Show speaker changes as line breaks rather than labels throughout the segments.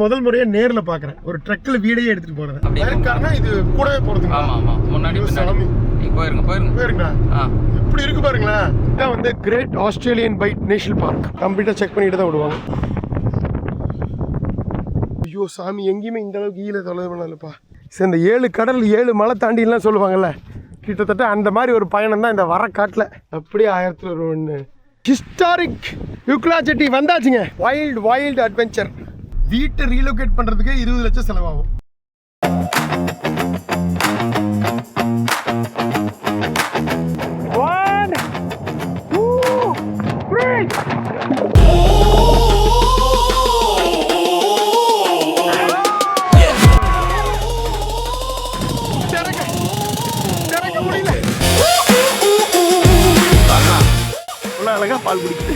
முதல் முறையா நேர்ல பாக்குறேன் ஒரு ட்ரக்ல வீடியோ எடுத்துட்டு போறது காரணம் இது கூடவே போறது.
ஆமா ஆமா முன்னாடி
சாமி
போயிருங்க
எப்படி இருக்கு பாருங்களேன். இதான் வந்து great Australian Bight national park. கம்ப்ளீட்டா செக் பண்ணிட்டு தான் விடுவாங்க. ஐயோ சாமி எங்கேயுமே இந்த அளவுக்கு ஈழ தொலைவு பண்ணலப்பா. சரி இந்த 7 கடல் 7 மலை தாண்டிலாம் சொல்லுவாங்கல்ல, கிட்டத்தட்ட அந்த மாதிரி ஒரு பயணம் தான் இந்த வரக்காட்டில். அப்படியே 1001 ஹிஸ்டாரிக் யுக்லா செட்டி வந்தாச்சுங்க. Wild adventure. வீட்டை ரீலோகேட் பண்ணுறதுக்கு 20 லட்சம் செலவாகும். அழகா பால் குடிக்குது.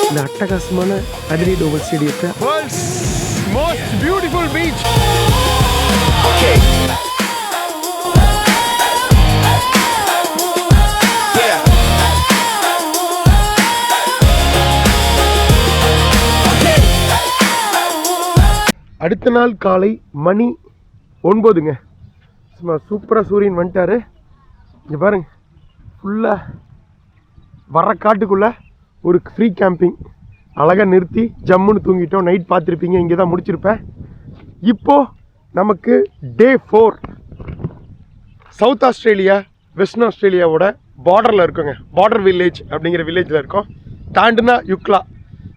இந்த அட்டகாசமான அடிலைட் ஓவல் ஸ்டேடியத்தை வேர்ல்ட்ஸ் மோஸ்ட் பியூட்டிஃபுல் பீச். அடுத்த நாள் காலை மணி 9ங்க. சும்மா சூப்பராக சூரியன் வந்துட்டாரு. இங்கே பாருங்க, ஃபுல்லாக வர காட்டுக்குள்ளே ஒரு ஃப்ரீ கேம்பிங். அழகாக நிறுத்தி ஜம்முன்னு தூங்கிட்டோம். நைட் பார்த்துருப்பீங்க, இங்கே தான் முடிச்சிருப்பேன். இப்போது நமக்கு டே 4 சவுத் ஆஸ்திரேலியா வெஸ்டர்ன் ஆஸ்திரேலியாவோட பார்டரில் இருக்கோங்க. பார்டர் வில்லேஜ் அப்படிங்கிற வில்லேஜில் இருக்கோம். தாண்டுனா யுக்லா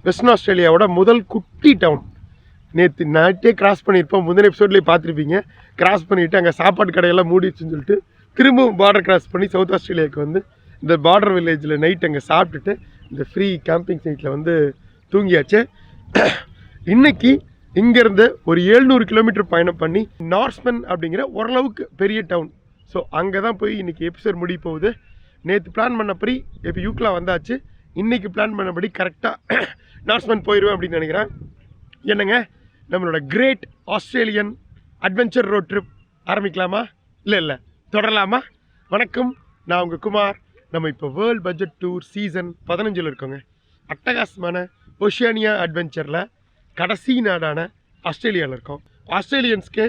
வெஸ்டர்ன் ஆஸ்திரேலியாவோட முதல் குட்டி டவுன். நேற்று நைட்டே கிராஸ் பண்ணியிருப்போம். முந்தின எபிசோட்லேயே பார்த்துருப்பீங்க. கிராஸ் பண்ணிவிட்டு அங்கே சாப்பாடு கடையெல்லாம் மூடிச்சுன்னு சொல்லிட்டு திரும்பவும் பார்டர் கிராஸ் பண்ணி சவுத் ஆஸ்திரேலியாவுக்கு வந்து இந்த பார்டர் வில்லேஜில் நைட் அங்கே சாப்பிட்டுட்டு இந்த ஃப்ரீ கேம்பிங் சைட்டில் வந்து தூங்கியாச்சு. இன்றைக்கி இங்கேருந்து ஒரு 700 கிலோமீட்டர் பயணம் பண்ணி நார்ஸ்மன் அப்படிங்கிற ஓரளவுக்கு பெரிய டவுன். ஸோ அங்கே தான் போய் இன்றைக்கி எபிசோட் முடிய போகுது. நேற்று பிளான் பண்ணபடி இப்போ யூக்லா வந்தாச்சு. இன்றைக்கி பிளான் பண்ணபடி கரெக்டாக நார்ஸ்மன் போயிடுவேன் அப்படின்னு நினைக்கிறேன். என்னங்க, நம்மளோட great Australian adventure road trip ஆரம்பிக்கலாமா? இல்லை தொடரலாமா? வணக்கம், நான் உங்கள் குமார். நம்ம இப்போ வேர்ல்ட் பட்ஜெட் டூர் சீசன் 15 இருக்கோங்க. அட்டகாசமான ஓஷியானியா அட்வென்ச்சரில் கடைசி நாடான ஆஸ்திரேலியாவில் இருக்கோம். ஆஸ்திரேலியன்ஸ்க்கு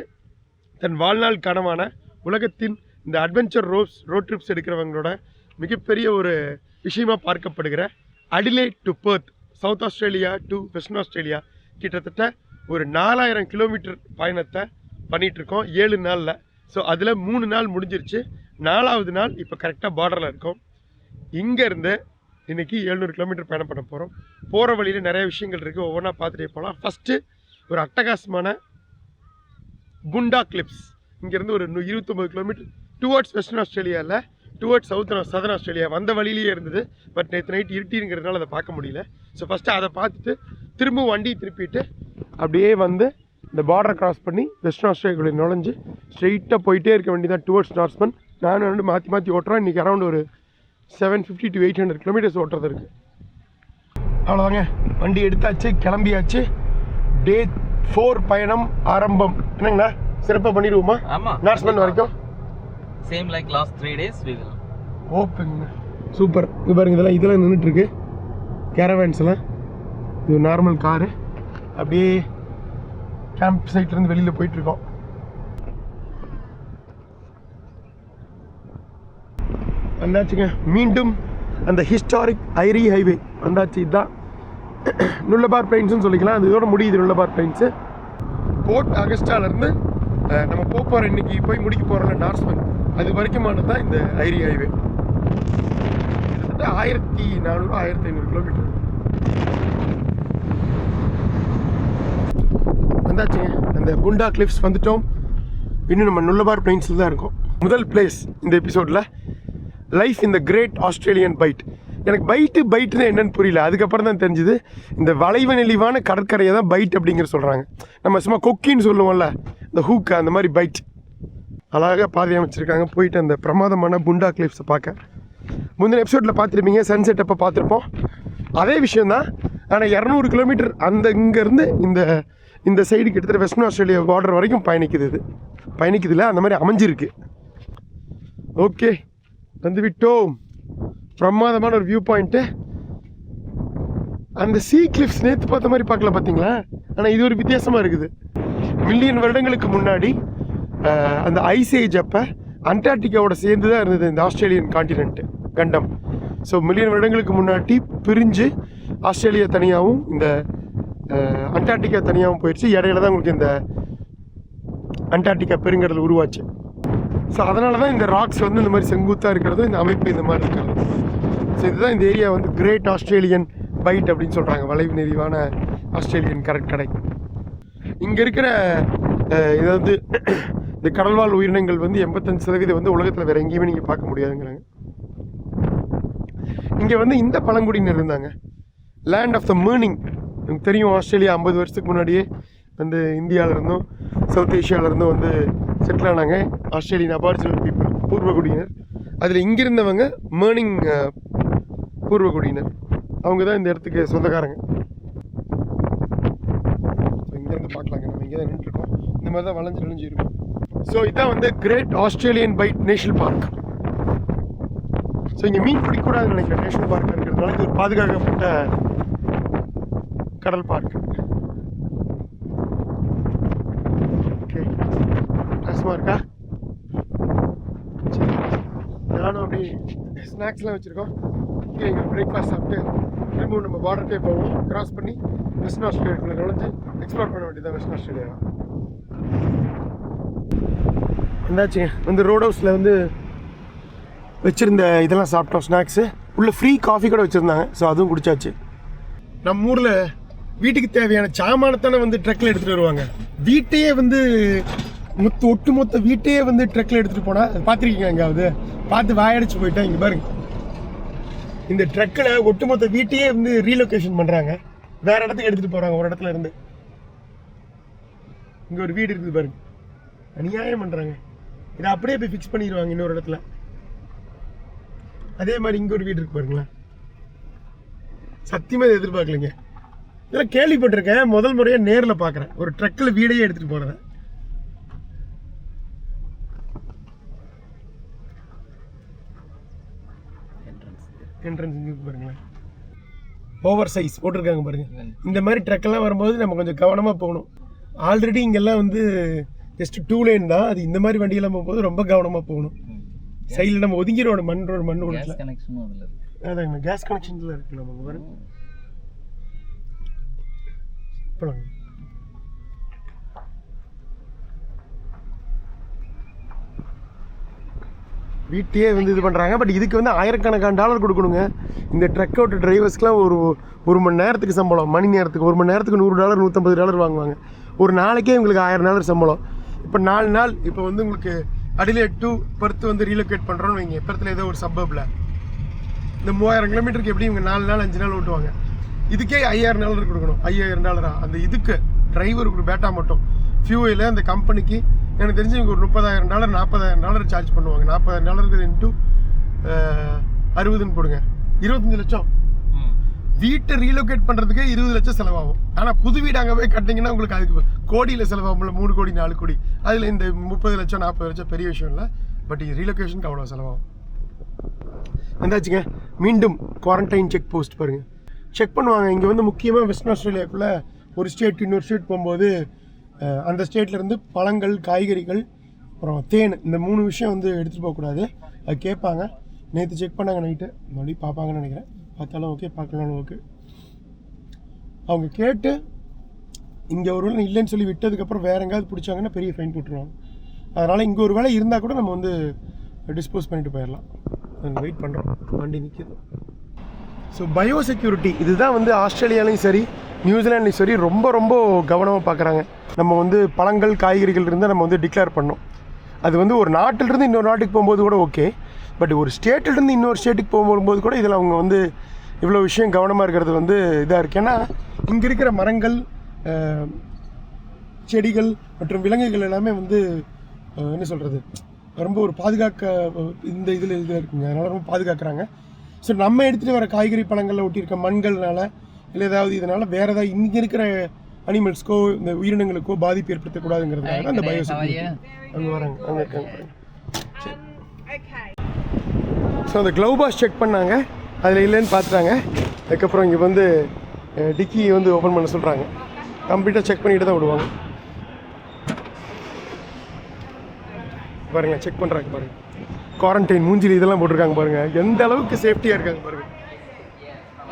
தன் வாழ்நாள் கனவான உலகத்தின் இந்த அட்வென்ச்சர் ரோட் ட்ரிப்ஸ் எடுக்கிறவங்களோட மிகப்பெரிய ஒரு விஷயமாக பார்க்கப்படுகிற Adelaide to Perth, South Australia to Western Australia கிட்டத்தட்ட ஒரு 4000 கிலோமீட்டர் பயணத்தை பண்ணிகிட்ருக்கோம் 7 நாளில். ஸோ அதில் 3 நாள் முடிஞ்சிருச்சு. 4வது நாள் இப்போ கரெக்டாக பார்டரில் இருக்கோம். இங்கேருந்து இன்றைக்கி 700 கிலோமீட்டர் பயணம் பண்ண போகிறோம். போகிற வழியில் நிறைய விஷயங்கள் இருக்குது, ஒவ்வொன்றா பார்த்துட்டே போகலாம். ஃபஸ்ட்டு ஒரு அட்டகாசமான புண்டா கிளிப்ஸ். இங்கேருந்து ஒரு 29 கிலோமீட்டர் டுவர்ட்ஸ் வெஸ்டர்ன் ஆஸ்திரேலியாவில் டுவர்ட்ஸ் சதர்ன் ஆஸ்திரேலியா வந்த வழியிலேயே இருந்தது. பட் நேற்று நைட் இருட்டிங்கிறதுனால அதை பார்க்க முடியல. ஸோ ஃபஸ்ட்டு அதை பார்த்துட்டு திரும்பவும் வண்டி திருப்பிட்டு அப்படியே வந்து இந்த பார்டரை கிராஸ் பண்ணி வெஸ்டர்ன் ஆஸ்திரேலியாவுடைய நுழைஞ்சு ஸ்ட்ரெயிட்டாக போயிட்டே இருக்க வேண்டி தான் டுவர்ட்ஸ் நார்ஸ்மன். நானும் வந்து மாற்றி ஓட்டுறோம். இன்றைக்கி அரௌண்ட் ஒரு 750 to 800 கிலோமீட்டர்ஸ் ஓட்டுறது இருக்குது. அவ்வளோதாங்க, வண்டி எடுத்தாச்சு, கிளம்பியாச்சு. டே 4 பயணம் ஆரம்பம். என்னங்கண்ணா, சிறப்பாக பண்ணிடுவோமா?
ஆமாம்,
நார்ஸ்மன் வரைக்கும்
same like last 3 days we will
open. Super. இது பாருங்க, இதெல்லாம் நின்றுட்டுருக்கு கேரவேன்ஸ்லாம். இது நார்மல் காரு. அப்படியே கேம்ப் சைட்லேருந்து வெளியில் போயிட்டுருக்கோம். வந்தாச்சுங்க, மீண்டும் அந்த ஹிஸ்டாரிக் ஐரி ஹைவே வந்தாச்சு. இதுதான் நுல்லபார் பிளைன்ஸ்னு சொல்லிக்கலாம். அது இதோட முடியுது நுல்லபார் பிளைன்ஸு. போர்ட் அகஸ்டாலேருந்து நம்ம போகிற இன்னைக்கு போய் முடிக்க போகிறோம்ல நார்ஸ்மன், அது வரைக்குமானது தான் இந்த ஐரி ஹைவே. கிட்டத்தட்ட 1400 1500 கிலோமீட்டர் வந்தாச்சுங்க. அந்த புண்டா கிளிப்ஸ் வந்துட்டோம். இன்னும் நம்ம நுல்லபார் பிளைன்ஸில் தான் இருக்கோம். முதல் பிளேஸ் இந்த எபிசோடில் லைஃப் இந்த கிரேட் ஆஸ்திரேலியன் பைட். எனக்கு பைட்டுன்னு என்னென்னு புரியல. அதுக்கப்புறம் தான் தெரிஞ்சுது இந்த வளைவு நெளிவான கடற்கரையை தான் பைட் அப்படிங்கிற சொல்கிறாங்க. நம்ம சும்மா கொக்கின்னு சொல்லுவோம்ல, இந்த ஹூக்கு, அந்த மாதிரி பைட். அழகாக பாதை அமைச்சிருக்காங்க. போயிட்டு அந்த பிரமாதமான புண்டா கிளிப்ஸை பார்க்க முந்தின எபிசோடில் பார்த்துருப்பீங்க. சன்செட் அப்போ பார்த்துருப்போம். அதே விஷயந்தான். ஆனால் 200 கிலோமீட்டர் அந்த இங்கேருந்து இந்த சைடு கிட்டத்தட்ட வெஸ்டர்ன் ஆஸ்திரேலியா பார்டர் வரைக்கும் பயணிக்குது. அந்த மாதிரி அமைஞ்சிருக்கு. ஓகே, வந்து விட்டோம். பிரமாதமான ஒரு வியூ பாயிண்ட்டு. அந்த சீ கிளிப்ஸ் நேற்று பார்த்த மாதிரி பார்க்கல பார்த்தீங்களா? ஆனால் இது ஒரு வித்தியாசமாக இருக்குது. மில்லியன் வருடங்களுக்கு முன்னாடி அந்த ஐஸ் ஏஜ் அப்போ அண்டார்டிகாவோட சேர்ந்து தான் இருந்தது இந்த ஆஸ்திரேலியன் காண்டினென்ட்டு கண்டம். ஸோ மில்லியன் வருடங்களுக்கு முன்னாடி பிரிஞ்சு ஆஸ்திரேலியா தனியாகவும் இந்த அண்டார்டிகா தனியாகவும் போயிடுச்சு. இடையில தான் உங்களுக்கு இந்த அண்டார்டிகா பெருங்கடல் உருவாச்சு. ஸோ அதனால தான் இந்த ராக்ஸ் வந்து இந்த மாதிரி செங்குத்தாக இருக்கிறதும் இந்த அமைப்பு இந்த மாதிரி இருக்கிறது. ஸோ இதுதான் இந்த ஏரியா வந்து கிரேட் ஆஸ்திரேலியன் பைட் அப்படின்னு சொல்கிறாங்க, வளைவு நெறிவான ஆஸ்திரேலியன் கடற்கரை. இங்கே இருக்கிற இதாவது இந்த கடல்வாழ் உயிரினங்கள் வந்து 85% வந்து உலகத்தில் வேறு எங்கேயுமே நீங்கள் பார்க்க முடியாதுங்கிறாங்க. இங்கே வந்து இந்த பழங்குடியினர் இருந்தாங்க, லேண்ட் ஆஃப் த மேர்னிங். எனக்கு தெரியும், ஆஸ்திரேலியா 50 வருஷத்துக்கு முன்னாடியே வந்து இந்தியாவிலேருந்தும் சவுத் ஏஷியாவிலேருந்தும் வந்து செட்டில் ஆனாங்க ஆஸ்திரேலியன் அபாரிஜினல் பீப்புள், பூர்வகுடியினர். அதில் இங்கிருந்தவங்க மேர்னிங் பூர்வகுடியினர், அவங்க தான் இந்த இடத்துக்கு சொந்தக்காரங்க. ஸோ இங்கேருந்து பார்க்கலாங்க, நம்ம இங்கே தான் நின்றுருக்கோம். இந்த மாதிரி தான் வளைஞ்சு நெளிஞ்சு இருக்கும். ஸோ இதுதான் வந்து great Australian Bight national park. So இங்கே மீன் பிடிக்கக்கூடாதுன்னு நினைக்கிறேன், நேஷனல் பார்க் இருக்கிறதுனால இது ஒரு பாதுகாக்கப்பட்ட கடல் பார்க். ஓகே, கஷ்டமாக இருக்கா? சரி, நானும் அப்படி ஸ்நாக்ஸ்லாம் வச்சுருக்கோம். இங்கே எங்கள் பிரேக்ஃபாஸ்ட் சாப்பிட்டு திரும்பவும் நம்ம பார்டர்க்கே போவோம். கிராஸ் பண்ணி வெஸ்டர்ன் ஆஸ்திரேலியாக்குள்ளே நுழைஞ்சு எக்ஸ்ப்ளோர் பண்ண வேண்டியதான் வெஸ்டர்ன் ஆஸ்திரேலியா. என்னாச்சுங்க, வந்து ரோட் ஹவுஸில் வந்து வச்சுருந்த இதெல்லாம் சாப்பிட்டோம் ஸ்நாக்ஸு. உள்ள ஃப்ரீ காஃபி கூட வச்சுருந்தாங்க, ஸோ அதுவும் குடிச்சாச்சு. நம்ம ஊரில் வீட்டுக்கு தேவையான சாமானத்தானே வந்து ட்ரக்கில் எடுத்துகிட்டு வருவாங்க. வீட்டையே வந்து ஒட்டுமொத்த வீட்டையே வந்து ட்ரக்கில் எடுத்துகிட்டு போனால் பார்த்துருக்கீங்க எங்காவது? பார்த்து வாயடிச்சு போயிட்டேன். இங்கே பாருங்க, இந்த ட்ரக்கில் ஒட்டுமொத்த வீட்டையே வந்து ரீலொகேஷன் பண்ணுறாங்க, வேறு இடத்துக்கு எடுத்துகிட்டு போகிறாங்க ஒரு இடத்துல இருந்து. இங்கே ஒரு வீடு இருக்குது பாருங்க, அநியாயம் பண்ணுறாங்க. இதை அப்படியே போய் ஃபிக்ஸ் பண்ணிடுவாங்க இன்னொரு இடத்துல. அதே மாதிரி இங்கே ஒரு வீடு இருக்கு பாருங்களேன். சத்தியமாக இதை எதிர்பார்க்கலைங்க. இதெல்லாம் கேள்விப்பட்டிருக்கேன், முதல் முறையாக நேரில் பார்க்குறேன் ஒரு ட்ரக்கில் வீடையே எடுத்துகிட்டு போகிறத. என்ட்ரன்ஸ் இங்கே பாருங்களேன், ஓவர் சைஸ் போட்டிருக்காங்க பாருங்க. இந்த மாதிரி ட்ரக்கெல்லாம் வரும்போது நம்ம கொஞ்சம் கவனமாக போகணும். ஆல்ரெடி இங்கெல்லாம் வந்து ஜஸ்ட் 2 லேன் தான், அது இந்த மாதிரி வண்டியெல்லாம் போகும்போது ரொம்ப கவனமாக போகணும். சைடில் நம்ம ஒதுங்கிடுவோம், மண் ரோட்டில். அதாங்க கேஸ் கனெக்ஷன்ல இருக்கு. நம்ம பாருங்க, போலாங்க. வீட்டையே வந்து இது பண்ணுறாங்க. பட் இதுக்கு வந்து ஆயிரக்கணக்கான டாலர் கொடுக்கணுங்க. இந்த ட்ரக் அவுட் டிரைவர்ஸ்க்குலாம் ஒரு மணி நேரத்துக்கு சம்பளம், மணி நேரத்துக்கு ஒரு மணி நேரத்துக்கு $100 $150 வாங்குவாங்க. ஒரு நாளைக்கே உங்களுக்கு $1000 சம்பளம். இப்போ 4 நாள் இப்போ வந்து உங்களுக்கு அடிலேட் டு பெர்த் வந்து ரீலொகேட் பண்ணுறோன்னு வைங்க. பெர்த்தில் ஏதோ ஒரு சப்பப்பில் இந்த 3000 கிலோமீட்டருக்கு எப்படி இவங்க 4 நாள் 5 நாள் ஓட்டுவாங்க. இதுக்கே $5000 கொடுக்கணும். $5000 அந்த இதுக்கு டிரைவருக்கு பேட்டா மட்டும் ஃபியூவல் அந்த கம்பெனிக்கு எனக்கு தெரிஞ்சு இவங்க ஒரு $30,000 $40,000 சார்ஜ் பண்ணுவாங்க. $40,000 இன்ட்டு 60ன்னு போடுங்க, 25 லட்சம். வீட்டை ரீலொகேட் பண்ணுறதுக்கே 20 லட்சம் செலவாகும். ஆனால் புது வீடு அங்கே போய் கட்டிங்கன்னா உங்களுக்கு அதுக்கு கோடியில் செலவாகும்ல, 3 கோடி 4 கோடி. அதில் இந்த 30 லட்சம் 40 லட்சம் பெரிய விஷயம் இல்லை. பட் ரீலொகேஷனுக்கு அவ்வளோ செலவாகும். வந்தாச்சுங்க, மீண்டும் குவாரண்டைன் செக் போஸ்ட் பாருங்கள், செக் பண்ணுவாங்க. இங்கே வந்து முக்கியமாக வெஸ்டர்ன் ஆஸ்திரேலியாவுக்குள்ளே ஒரு ஸ்டேட் இன்னொரு ஸ்டேட் போகும்போது அந்த ஸ்டேட்லேருந்து பழங்கள், காய்கறிகள், அப்புறம் தேன், இந்த 3 விஷயம் வந்து எடுத்துகிட்டு போகக்கூடாது. அது கேட்பாங்க. நேற்று செக் பண்ணாங்க நைட்டு, மறுபடியும் பார்ப்பாங்கன்னு நினைக்கிறேன். பார்த்தாலும் ஓகே, பார்க்கலாலும் ஓகே. அவங்க கேட்டு இங்கே ஒரு வேளை இல்லைன்னு சொல்லி விட்டதுக்கப்புறம் வேறு எங்கேயாவது பிடிச்சாங்கன்னா பெரிய ஃபைன் போட்டுருவாங்க. அதனால் இங்கே ஒரு வேளை இருந்தால் கூட நம்ம வந்து டிஸ்போஸ் பண்ணிட்டு போயிடலாம். நாங்கள் வெயிட் பண்ணுறோம், வண்டி நிற்கிது. ஸோ பயோசெக்யூரிட்டி இதுதான் வந்து ஆஸ்திரேலியாலையும் சரி நியூசிலாண்ட்லையும் சரி ரொம்ப ரொம்ப கவனமாக பார்க்குறாங்க. நம்ம வந்து பழங்கள், காய்கறிகள் இருந்தால் நம்ம வந்து டிக்ளேர் பண்ணோம். அது வந்து ஒரு நாட்டிலிருந்து இன்னொரு நாட்டுக்கு போகும்போது கூட ஓகே, பட் ஒரு ஸ்டேட்டிலிருந்து இன்னொரு ஸ்டேட்டுக்கு போகும்போது கூட இதில் அவங்க வந்து இவ்வளோ விஷயம் கவனமாக இருக்கிறது வந்து இதாக இருக்குது. ஏன்னா இங்கே இருக்கிற மரங்கள், செடிகள் மற்றும் விலங்குகள் எல்லாமே வந்து என்ன சொல்கிறது, ரொம்ப ஒரு பாதுகாக்க இந்த இதில் இதாக இருக்குங்க. அதனால் ரொம்ப பாதுகாக்கிறாங்க. ஸோ நம்ம எடுத்துகிட்டு வர காய்கறி பழங்களில் ஒட்டியிருக்க மண்கள்னால இல்லை ஏதாவது இதனால் வேறு ஏதாவது இங்கே இருக்கிற அனிமல்ஸ்க்கோ இந்த உயிரினங்களுக்கோ பாதிப்பு ஏற்படுத்தக்கூடாதுங்கிறதுனால அந்த பயோசெக்யூரிட்டி. அங்கே வராங்க, அங்கே இருக்காங்க. சரி, அந்த க்ளவ் பாக்ஸ் செக் பண்ணாங்க, அதில் இல்லைன்னு பார்த்துட்டாங்க. அதுக்கப்புறம் இங்கே வந்து டிக்கி வந்து ஓப்பன் பண்ண சொல்கிறாங்க. கம்ப்ளீட்டாக செக் பண்ணிட்டு தான் விடுவாங்க. பாருங்கள், செக் பண்ணுறாங்க பாருங்கள். குவாரண்டைன் மூஞ்சில் இதெல்லாம் போட்டிருக்காங்க பாருங்கள், எந்த அளவுக்கு சேஃப்டியாக இருக்காங்க பாருங்கள்.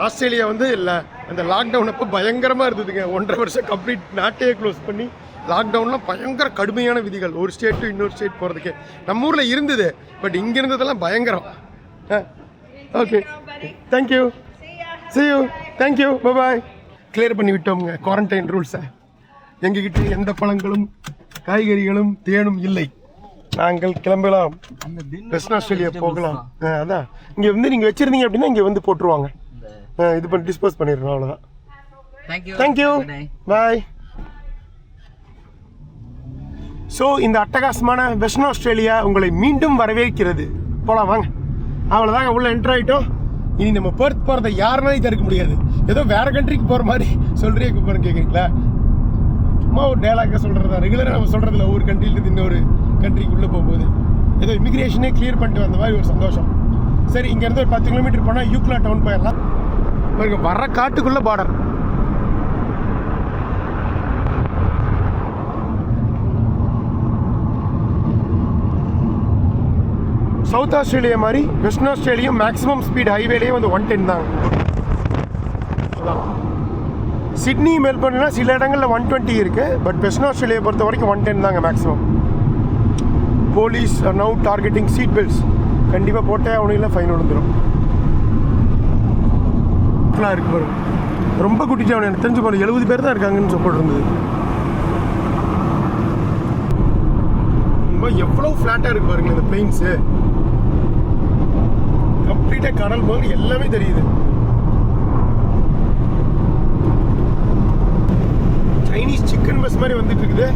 ஆஸ்திரேலியா வந்து இல்லை அந்த லாக்டவுன் அப்போ பயங்கரமாக இருந்ததுங்க. 1.5 வருஷம் கம்ப்ளீட் நாட்டையே க்ளோஸ் பண்ணி லாக்டவுன்லாம் பயங்கர கடுமையான விதிகள், ஒரு ஸ்டேட் டு இன்னொரு ஸ்டேட் போகிறதுக்கு. நம்ம ஊரில் இருந்தது, பட் இங்கே இருந்ததெல்லாம் பயங்கரம். Okay, thank you, see you, thank you, bye. Clear பண்ணி விட்டோம்ங்க குவாரண்டைன் ரூல்ஸை. எங்ககிட்ட எந்த பழங்களும் காய்கறிகளும் தேனும் இல்லை. நாங்கள் கிளம்பலாம், வெஸ்டர்ன் ஆஸ்திரேலியா போகலாம். அதான் இங்கே வந்து நீங்கள் வச்சுருந்தீங்க அப்படின்னா இங்கே வந்து போட்டுருவாங்க. இது பண்ணி டிஸ்போஸ் பண்ணிடுறோம், அவ்வளோதான். தேங்க்யூ, பாய். ஸோ இந்த அட்டகாசமான வெஸ்டர்ன் ஆஸ்திரேலியா உங்களை மீண்டும் வரவேற்கிறது. போகலாம் வாங்க. அவ்வளோதாங்க, உள்ள என்ட்ரு ஆகிட்டோம். இனி நம்ம பெர்த் போகிறத யாருனாலும் தடுக்க முடியாது. ஏதோ வேறு கண்ட்ரிக்கு போகிற மாதிரி சொல்கிறே போகிறேன், கேட்குறீங்களா? சும்மா ஒரு டேலாக சொல்கிறதா, ரெகுலராக நம்ம சொல்கிறதில்ல. ஒரு கண்ட்ரிலேருந்து இன்னொரு கண்ட்ரிக்கு உள்ளே போகும்போது ஏதோ இமிக்ரேஷனே கிளியர் பண்ணிட்டு வந்த மாதிரி ஒரு சந்தோஷம். சரி, இங்கேருந்து ஒரு 10 கிலோமீட்டர் போனால் யூக்லா டவுன் போயிடலாம். வர காட்டுக்குள்ளே பார்டர். சவுத் ஆஸ்திரேலியா மாதிரி வெஸ்டர்ன் ஆஸ்திரேலியா மேக்ஸிமம் ஸ்பீட் ஹைவேலேயே வந்து 110 தாங்க. சிட்னி மெல்பர்ன்னா சில இடங்களில் 120 இருக்குது, பட் வெஸ்டர்ன் ஆஸ்திரேலியா பொறுத்த வரைக்கும் 110 தாங்க maximum. Police now targeting seat belts. கண்டிப்பாக போட்டே அவனுக்கு ஃபைன் விழுந்துடும். இருக்கு பாருங்க, ரொம்ப குட்டிச்சு. அவன் எனக்கு தெரிஞ்சு போன 70 பேர் தான் இருக்காங்கன்னு சொல்லப்பட்டு இருந்தது. எவ்வளோ ஃப்ளாட்டாக இருக்கு பாருங்க இந்த பிளெயின்ஸு. கம்ப்ளீட்டாக கடல் போது எல்லாமே தெரியுது. சைனீஸ் சிக்கன் பஸ் மாதிரி வந்துட்டு இருக்குது.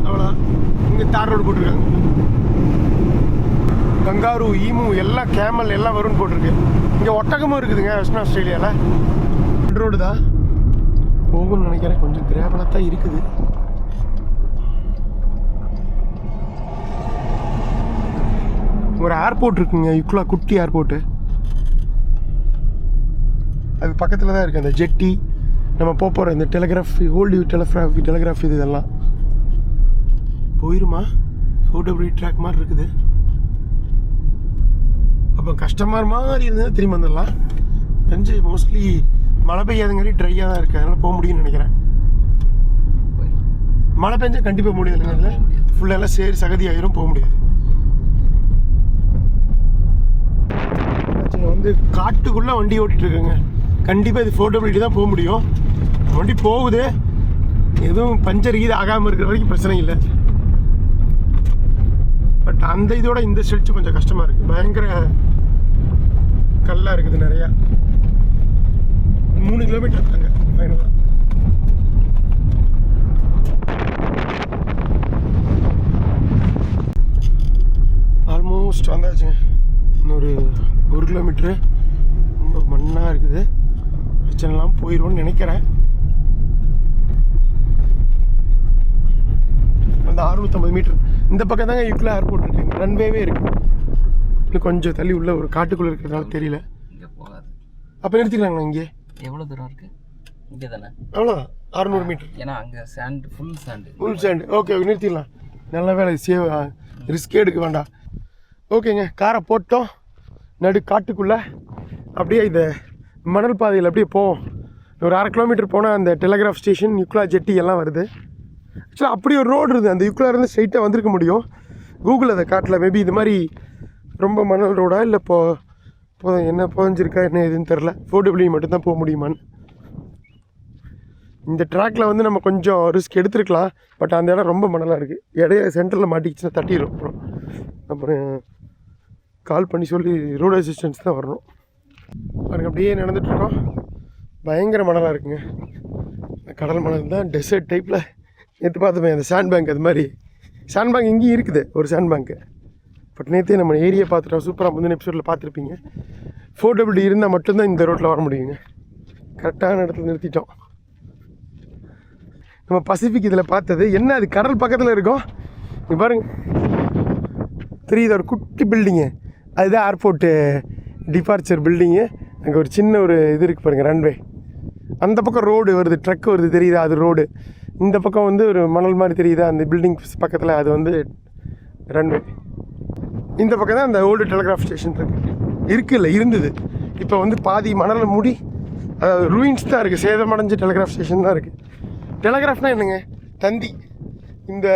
அவ்வளோதான், இங்கே தார் ரோடு போட்டிருக்காங்க. கங்காரு, ஈமு எல்லாம், கேமல் எல்லாம் வரும்னு போட்டிருக்கு. இங்கே ஒட்டகமும் இருக்குதுங்க வெஸ்டர்ன் ஆஸ்திரேலியாவில். ரோடு தான் போகும்னு நினைக்கிறேன். கொஞ்சம் கிராவலாக தான் இருக்குது. ஒரு ஏர்போர்ட் இருக்குங்க, யுக்லா குட்டி ஏர்போர்ட்டு. அது பக்கத்தில் தான் இருக்குது அந்த ஜெட்டி. நம்ம போகிற இந்த டெலிகிராஃப், ஓல்டு டெலிகிராஃப் இது இதெல்லாம் போயிருமா. ஃபோட்டோபிரி ட்ராக் மாதிரி இருக்குது. அப்போ கஸ்டமர் மாதிரி இருந்தால் திரும்பி வந்துடலாம். தெரிஞ்சு மோஸ்ட்லி மழை பெய்யாதங்காரி ட்ரையாக தான் இருக்குது, அதனால் போக முடியும்னு நினைக்கிறேன். மழை பெஞ்சால் கண்டிப்பாக முடியாது இல்லைங்க, ஃபுல்லெல்லாம் சேரி சகதி ஆயிரும், போக முடியாது. வந்து காட்டுக்குள்ளே வண்டி ஓட்டிகிட்டு இருக்குங்க. கண்டிப்பாக இது ஃபோட்டோபிலிட்டி தான் போக முடியும். வண்டி போகுது, எதுவும் பஞ்சர் இது ஆகாமல் இருக்கிற வரைக்கும் பிரச்சனை இல்லை. பட் அந்த இதோட இந்த ஸ்ட்ரெச் கொஞ்சம் கஷ்டமாக இருக்குது. பயங்கர கல்லாக இருக்குது நிறையா. 3 கிலோமீட்டர் இருக்காங்க ஃபைனலாக. ஆல்மோஸ்ட் வந்தாச்சுங்க. இன்னொரு 1 கிலோமீட்ரு. ரொம்ப மண்ணாக இருக்குது. பிரச்சனைலாம் போயிடும்னு நினைக்கிறேன். அந்த 650 மீட்டர் இந்த பக்கம் தாங்க யுக்லா ஏர்போர்ட் இருக்குங்க. ரன்வேவே இருக்குது. இன்னும் கொஞ்சம் தள்ளி உள்ள ஒரு காட்டுக்குள்ளே இருக்கிறதுனால தெரியல.
இங்கே போகாது.
அப்போ நிறுத்திக்கலாங்களா? இங்கே
எவ்வளோ தூரம் இருக்குது? இங்கே தானே,
அவ்வளோதான் 600 மீட்டர்.
ஏன்னா அங்கே சாண்டு, ஃபுல்
சாண்டு. ஓகே, நிறுத்திடலாம். நல்ல வேலை, சேவ், ரிஸ்கே எடுக்க வேண்டாம். ஓகேங்க, காரை போட்டோம். நடு காட்டுக்குள்ளே அப்படியே இந்த மணல் பாதையில் அப்படியே போவோம். ஒரு 1/2 கிலோமீட்டர் போனால் அந்த டெலிகிராஃப் ஸ்டேஷன், யுக்லா ஜெட்டி எல்லாம் வருது. ஆக்சுவலாக அப்படி ஒரு ரோடு இருக்குது. அந்த யுக்லா இருந்து ஸ்ட்ரைட்டாக வந்திருக்க முடியும். கூகுள் அதை காட்டல. மேபி இது மாதிரி ரொம்ப மணல் ரோடா இல்லை என்ன புதஞ்சிருக்கா என்ன எதுன்னு தெரில. ஃபோர்டபிள்யூ மட்டும்தான் போக முடியுமான்னு. இந்த ட்ராக்கில் வந்து நம்ம கொஞ்சம் ரிஸ்க் எடுத்துருக்கலாம். பட் அந்த இடம் ரொம்ப மணலாக இருக்குது. இடையே சென்டரில் மாட்டிக்கிச்சுன்னா தட்டிடும். அப்புறம் கால் பண்ணி சொல்லி ரோடு அசிஸ்டன்ஸ் தான் வரணும். பாருங்க, அப்படியே நடந்துகிட்ருக்கோம். பயங்கர மணலாக இருக்குங்க. கடல் மணல் தான், டெசர்ட் டைப்பில். நேற்று பார்த்துப்பேன் அந்த சாண்ட் பேங்க். அது மாதிரி சாண்ட் பேங்க் இங்கேயும் இருக்குது, ஒரு சாண்ட் பேங்க்கு. பட் நேற்றே நம்ம ஏரியா பார்த்துட்டோம். சூப்பராக முந்தின எபிசோடில் பார்த்துருப்பீங்க. ஃபோர்டபிலிட்டி இருந்தால் மட்டும்தான் இந்த ரோட்டில் வர முடியுங்க. கரெக்டான இடத்துல நிறுத்திட்டோம். நம்ம பசிபிக் இதில் பார்த்தது. என்ன அது கடல் பக்கத்தில் இருக்கும். இங்கே பாருங்க தெரியுது ஒரு குட்டி பில்டிங்கு, அதுதான் ஏர்போர்ட்டு டிபார்ச்சர் பில்டிங்கு. அங்கே ஒரு சின்ன ஒரு இது இருக்குது பாருங்கள், ரன்வே. அந்த பக்கம் ரோடு வருது, ட்ரக் வருது தெரியுதா, அது ரோடு. இந்த பக்கம் வந்து ஒரு மணல் மாதிரி தெரியுதா அந்த பில்டிங் பக்கத்தில், அது வந்து ரன்வே. இந்த பக்கம் தான் அந்த ஓல்டு டெலிகிராஃப் ஸ்டேஷன் இருக்குல்ல இருந்தது. இப்போ வந்து பாதி மணலை மூடி அதாவது ரூயின்ஸ் தான் இருக்குது, சேதமடைஞ்ச டெலிகிராஃப் ஸ்டேஷன் தான் இருக்குது. டெலிகிராஃப்னால் என்னங்க, தந்தி. இந்த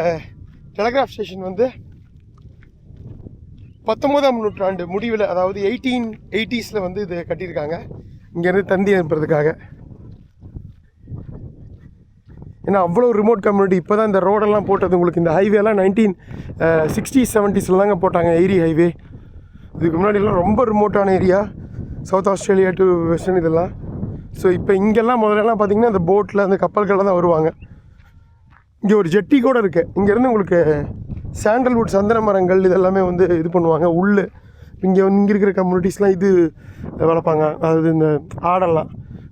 டெலிகிராஃப் ஸ்டேஷன் வந்து 19ஆம் நூற்றாண்டு முடிவில், அதாவது 1880s வந்து இது கட்டியிருக்காங்க, இங்கேருந்து தந்தி அனுப்புறதுக்காக. ஏன்னா அவ்வளோ ரிமோட் கம்யூனிட்டி. இப்போ தான் இந்த ரோடெல்லாம் போட்டது. உங்களுக்கு இந்த ஹைவேலாம் 1960s 70s தாங்க போட்டாங்க, ஏரி ஹைவே. இதுக்கு முன்னாடிலாம் ரொம்ப ரிமோட்டான area, South Australia to Western இதெல்லாம். ஸோ இப்போ இங்கெல்லாம் முதல்லலாம் பார்த்திங்கன்னா அந்த போட்டில் அந்த கப்பல்களில் தான் வருவாங்க. இங்கே ஒரு ஜெட்டி கூட இருக்குது. இங்கேருந்து உங்களுக்கு சாண்டல்வுட் சந்தன மரங்கள் இதெல்லாமே வந்து இது பண்ணுவாங்க உள்ளே. இங்கே இருக்கிற கம்யூனிட்டிஸ்லாம் இது வளர்ப்பாங்க, அதாவது இந்த ஆடெல்லாம்.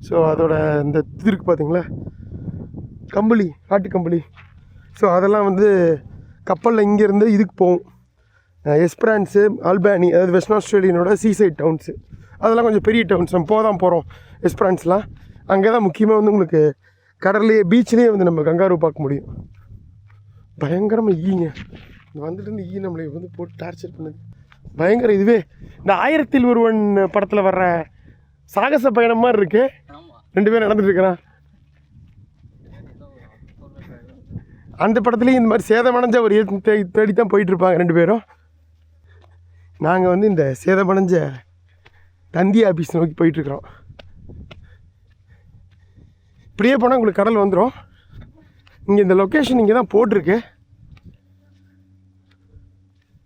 ஸோ அதோட இந்த இது இருக்குது பார்த்தீங்களா, கம்பளி, ஆட்டு கம்பளி. ஸோ அதெல்லாம் வந்து கப்பலில் இங்கேருந்து இதுக்கு போகும், எஸ்பிரான்ஸு, ஆல்பானி, அதாவது வெஸ்ட் ஆஸ்திரேலியனோட சீசைட் டவுன்ஸு. அதெல்லாம் கொஞ்சம் பெரிய டவுன்ஸ். நம்ம தான் போகிறோம் எஸ்பிரான்ஸ்லாம். அங்கே தான் முக்கியமாக வந்து உங்களுக்கு கடல்லையே பீச்லேயே வந்து நம்ம கங்காரு பார்க்க முடியும். பயங்கரமாக ஈங்க வந்துட்டு இருந்து நம்மளை வந்து போட்டு டார்ச்சர் பண்ணுது பயங்கர. இதுவே இந்த 1000ல் ஒருவன் படத்தில் வர்ற சாகச பயணம் மாதிரி இருக்கு. 2 பேர் நடந்துட்டு இருக்கிறான். அந்த படத்துலேயும் இந்த மாதிரி சேதமடைஞ்ச ஒரு தேடி தான் போயிட்டுருப்பாங்க 2 பேரும். நாங்கள் வந்து இந்த சேதமடைஞ்ச தந்தி ஆஃபீஸ் நோக்கி போயிட்டுருக்குறோம். இப்படியே போனால் உங்களுக்கு கடல் வந்துடும். இங்கே இந்த லொக்கேஷன் இங்கே தான் போட்டிருக்கு.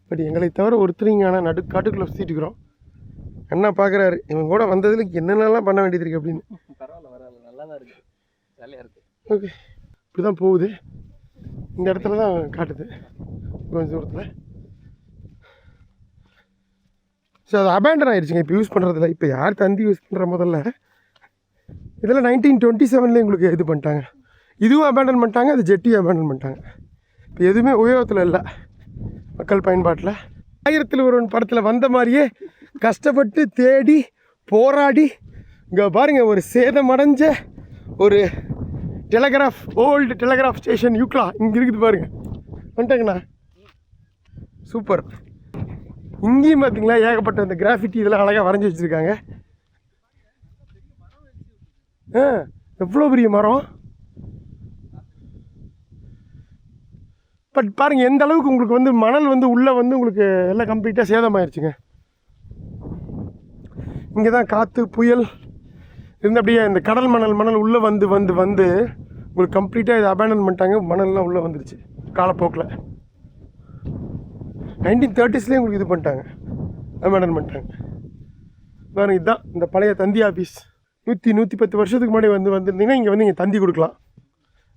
பட் எங்களை தவிர ஒருத்தர் ஆனால் காட்டுக்குள்ளே சுற்றிட்டு இருக்கிறோம். அண்ணா பார்க்குறாரு, இவன் கூட வந்ததில் என்னென்னலாம் பண்ண வேண்டியது இருக்குது அப்படின்னு.
பரவாயில்ல, நல்லா தான் இருக்குது, ஜாலியாக இருக்குது.
ஓகே, இப்படி தான் போகுது. இந்த இடத்துல தான் காட்டுது கொஞ்சம் தூரத்தில். ஸோ அது அபேண்டன் ஆகிடுச்சுங்க, இப்போ யூஸ் பண்ணுறதில்ல. இப்போ யார் தந்தி யூஸ் பண்ணுற முதல்ல இதெல்லாம் 1927 உங்களுக்கு இது பண்ணிட்டாங்க. இதுவும் அபேண்டன் பண்ணிட்டாங்க, அது ஜெட்டியும் அபேண்டன் பண்ணிட்டாங்க. இப்போ எதுவுமே உபயோகத்தில் இல்லை மக்கள் பயன்பாட்டில். 1000ல் ஒருவன் படத்தில் வந்த மாதிரியே கஷ்டப்பட்டு தேடி போராடி இங்கே பாருங்கள் ஒரு சேதமடைஞ்ச ஒரு டெலிகிராஃப், ஓல்டு டெலிகிராஃப் ஸ்டேஷன் யூக்லா இங்கே இருக்குது பாருங்கள். வந்துட்டாங்கண்ணா, சூப்பர். இங்கேயும் பார்த்தீங்களா ஏகப்பட்ட இந்த கிராஃபிட்டி இதெல்லாம் அழகாக வரைஞ்சி வச்சுருக்காங்க. எவ்வளோ பெரிய மரம். பட் பாருங்கள் எந்த அளவுக்கு உங்களுக்கு வந்து மணல் வந்து உள்ளே வந்து உங்களுக்கு எல்லாம் கம்ப்ளீட்டாக சேதமாயிருச்சுங்க. இங்கே தான் காற்று புயல் இருந்து அப்படியே இந்த கடல் மணல் உள்ளே வந்து உங்களுக்கு கம்ப்ளீட்டாக இதை அபேண்டன் பண்ணிட்டாங்க. மணல்லாம் உள்ளே வந்துருச்சு காலப்போக்கில். 1930s உங்களுக்கு இது பண்ணிட்டாங்க, அபேண்டன் பண்ணிட்டாங்க. பாருங்கள் இதுதான் இந்த பழைய தந்தி ஆஃபீஸ். 110 வருஷத்துக்கு முன்னாடி வந்துருந்தீங்கன்னா இங்கே வந்து இங்கே தந்தி கொடுக்கலாம்.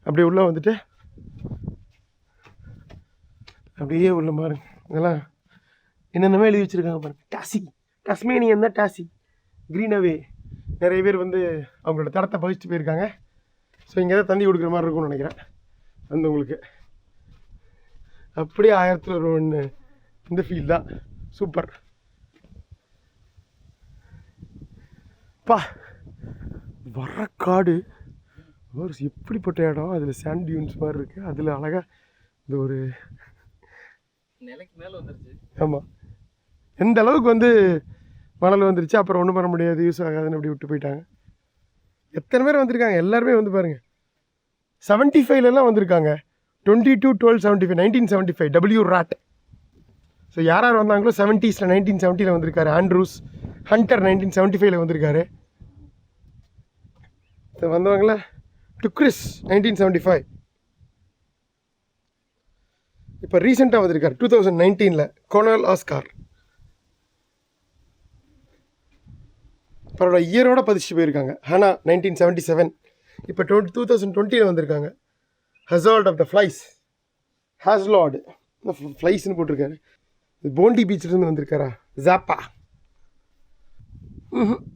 அப்படியே உள்ளே வந்துட்டு அப்படியே உள்ள பாருங்க, இதெல்லாம் என்னென்னமே எழுதி வச்சுருக்காங்க பாருங்கள். டஸ்மேனியன் தான் டாசி, க்ரீனவே. நிறைய பேர் வந்து அவங்களோட தரத்தை பகிச்சுட்டு போயிருக்காங்க. ஸோ இங்கே தான் தந்தி கொடுக்குற மாதிரி இருக்கும்னு நினைக்கிறேன். வந்து உங்களுக்கு அப்படியே 1000ல் ஒருவன் இந்த ஃபீல் தான். சூப்பர் பா. வர காடு ஒரு எப்படிப்பட்ட இடம். அதில் சாண்ட் டியூன்ஸ் மாதிரி இருக்குது. அதில் அழகாக இந்த ஒரு
நிலைக்கு மேலே வந்துருச்சு.
ஆமாம், எந்த அளவுக்கு வந்து மணல் வந்துருச்சு. அப்புறம் ஒன்றும் பண்ண முடியாது, யூஸ் ஆகாதுன்னு அப்படி விட்டு போயிட்டாங்க. எத்தனை பேர் வந்திருக்காங்க, எல்லாருமே வந்து பாருங்கள். 75லலாம் வந்திருக்காங்க. 22/12/75 1975 W ராட். ஸோ யார் வந்தாங்களோ 70s 1970 வந்திருக்காரு. ஆண்ட்ரூஸ் ஹண்டர் 1975 வந்திருக்காரு. ஸோ வந்தவங்களா டுக்ரிஸ் 1975. இப்போ ரீசெண்டாக வந்திருக்கார் 2019 கோனல் ஆஸ்கார். அவரோட இயரோட பதிச்சுட்டு போயிருக்காங்க. ஹனா 1977. இப்போ 2020 வந்திருக்காங்க. ஹசால்ட் ஆஃப் த ஃப்ளைஸ், ஹாஸ்லார்டு ஃப்ளைஸ்ன்னு போட்டிருக்காரு. போண்டி பீச்சிலேருந்து வந்திருக்காரா ஜாப்பா.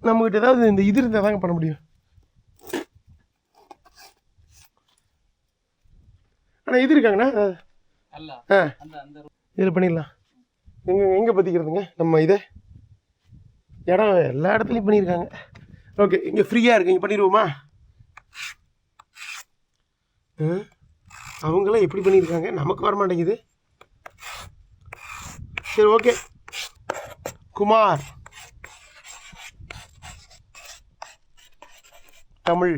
நம்மகிட்ட ஏதாவது இந்த இது இருந்தால் தாங்க பண்ண முடியும். ஆனால் இது இருக்காங்கண்ணா
அல்ல
ஆ
அந்த அந்த
இதில் பண்ணிடலாம். எங்கே பற்றிக்கிறதுங்க நம்ம இதை இடம் எல்லா இடத்துலையும் பண்ணியிருக்காங்க. ஓகே, இங்கே ஃப்ரீயாக இருக்குது, இங்கே பண்ணிடுவோமா? அவங்களாம் எப்படி பண்ணியிருக்காங்க, நமக்கு வர மாட்டேங்குது. சரி ஓகே, குமார் தமிழ்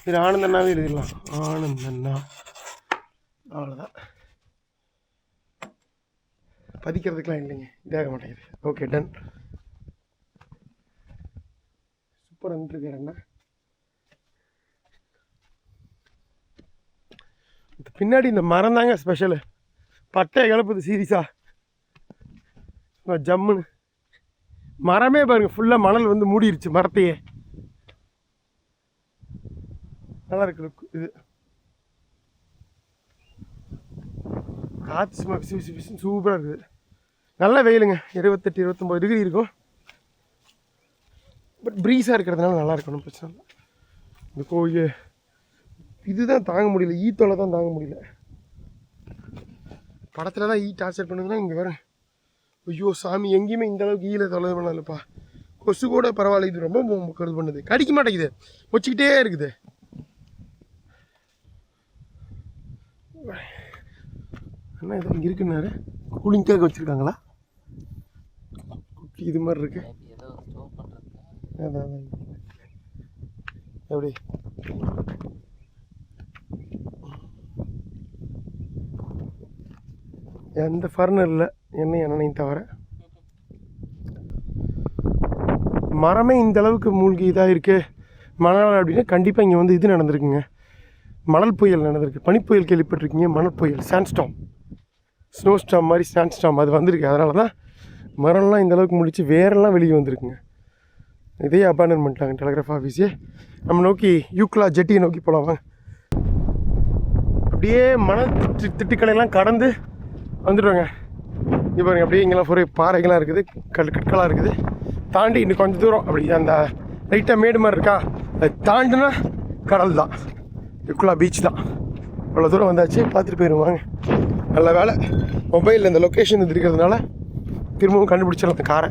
இது ஆனந்தண்ணாவே எழுதிடலாம். ஆனந்தண்ணா அவ்வளோதான். பதிக்கிறதுக்கெலாம் இல்லைங்க, இதாக மாட்டேங்குது. Okay done. சூப்பர் வந்துருக்கிறேன்னா பின்னாடி இந்த மரம் தாங்க ஸ்பெஷலு. பட்டையை கிளப்புது சீரியஸா ஜம்முன்னு. மரமே பாருங்க, ஃபுல்லாக மணல் வந்து மூடிருச்சு மரத்தையே. நல்லா இருக்கு லுக். இது காற்று சும்மா பிசு பிசு பிசுன்னு சூப்பராக இருக்குது. நல்ல வெயிலுங்க, 28-29 டிகிரி இருக்கும். பட் ப்ரீஸாக இருக்கிறதுனால நல்லா இருக்கணும், பிரச்சனை இல்லை. இந்த கோயில் இதுதான் தாங்க முடியல, ஈத்தோலை தான் தாங்க முடியல. படத்தில் தான் ஈ டார்ச்சர் பண்ணுதுன்னா இங்கே வரேன். ஐயோ சாமி, எங்கேயுமே இந்த அளவுக்கு ஈல தொலை பண்ணலப்பா. கொசு கூட பரவாயில்ல, இது ரொம்ப கருது பண்ணுது. கடிக்க மாட்டேங்குது, வச்சுக்கிட்டே இருக்குது. என்ன இது இங்கே இருக்குன்னாரு, கூலிங்காக வச்சுருக்காங்களா? குட்டி இது மாதிரி இருக்கு. அதான் எப்படி எந்த ஃபர்னர் இல்லை, என்னையும் தவிர. மரமே இந்த அளவுக்கு மூழ்கி இதாக இருக்குது மணல் அப்படின்னா கண்டிப்பாக இங்கே வந்து இது நடந்திருக்குங்க, மணல் புயல் நடந்திருக்கு. பனிப்புயல் கேள்விப்பட்டிருக்கீங்க, மணல் புயல் சாண்ட்ஸ்டார்ம், ஸ்னோ ஸ்டார்ம் மாதிரி சாண்ட்ஸ்டார்ம் அது வந்திருக்கு. அதனால தான் மரம்லாம் இந்த அளவுக்கு முடிச்சு வேரெல்லாம் வெளியே வந்திருக்குங்க. இதே அபாண்டன் பண்ணிட்டாங்க டெலிகிராஃப் ஆஃபீஸே. நம்ம நோக்கி யூக்லா ஜெட்டியை நோக்கி போகலாம். அப்படியே மணல் திட்டுக்களையெல்லாம் கடந்து வந்துடுவாங்க. இங்கே பாருங்க, அப்படியே இங்கெல்லாம் ஒரு பாறைகள்லாம் இருக்குது, கற்களாக இருக்குது. தாண்டி இன்னும் கொஞ்சம் தூரம் அப்படி அந்த லைட்டாக மேடு மாதிரி இருக்கா, அது தாண்டினா கடல் தான், யுக்லா பீச் தான். அவ்வளோ தூரம் வந்தாச்சு, பார்த்துட்டு போயிடுவாங்க. நல்ல வேலை மொபைலில் இந்த லொக்கேஷன் இது இருக்கிறதுனால திரும்பவும் கண்டுபிடிச்சிடலாம் அந்த காரை.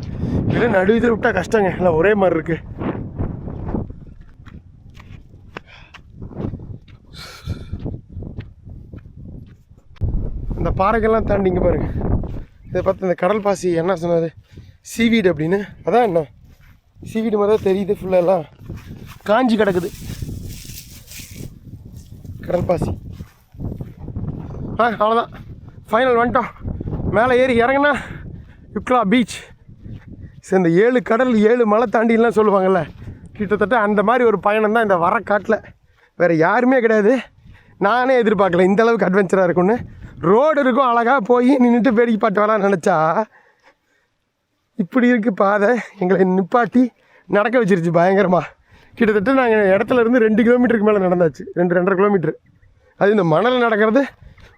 இல்லை நடுவில் விட்டால் கஷ்டங்க, எல்லாம் ஒரே மாதிரி இருக்குது. இந்த பாறைகள்லாம் தாண்டி இங்கே பாருங்கள், இதை பார்த்து இந்த கடல் பாசி என்ன சொன்னார், சீவீடு அப்படின்னு. அதான் என்ன சீவீடு மாதிரி தான் தெரியுது, ஃபுல்லெல்லாம் காஞ்சி கிடக்குது கடல் பாசி. அவ்வளோதான், ஃபைனல் வந்துட்டோம். மேலே ஏறி இறங்கினா யுக்லா பீச். சரி, இந்த 7 கடல் 7 மலை தாண்டிலாம் சொல்லுவாங்கள்ல, கிட்டத்தட்ட அந்த மாதிரி ஒரு பயணம் தான் இந்த வரக்காட்டில். வேறு யாருமே கிடையாது, நானே எதிர்பார்க்கல இந்த அளவுக்கு அட்வென்ச்சராக இருக்கும்னு. ரோடு இருக்கும், அழகாக போய் நின்றுட்டு வேடிக்கை பாட்டு வரலான்னு நினச்சா இப்படி இருக்குது பாதை. எங்களை நிப்பாட்டி நடக்க வச்சிருச்சு பயங்கரமாக. கிட்டத்தட்ட நாங்கள் இடத்துல இருந்து 2 கிலோமீட்டருக்கு மேலே நடந்தாச்சு, 2-2.5 கிலோமீட்ரு. அது இந்த மணல் நடக்கிறது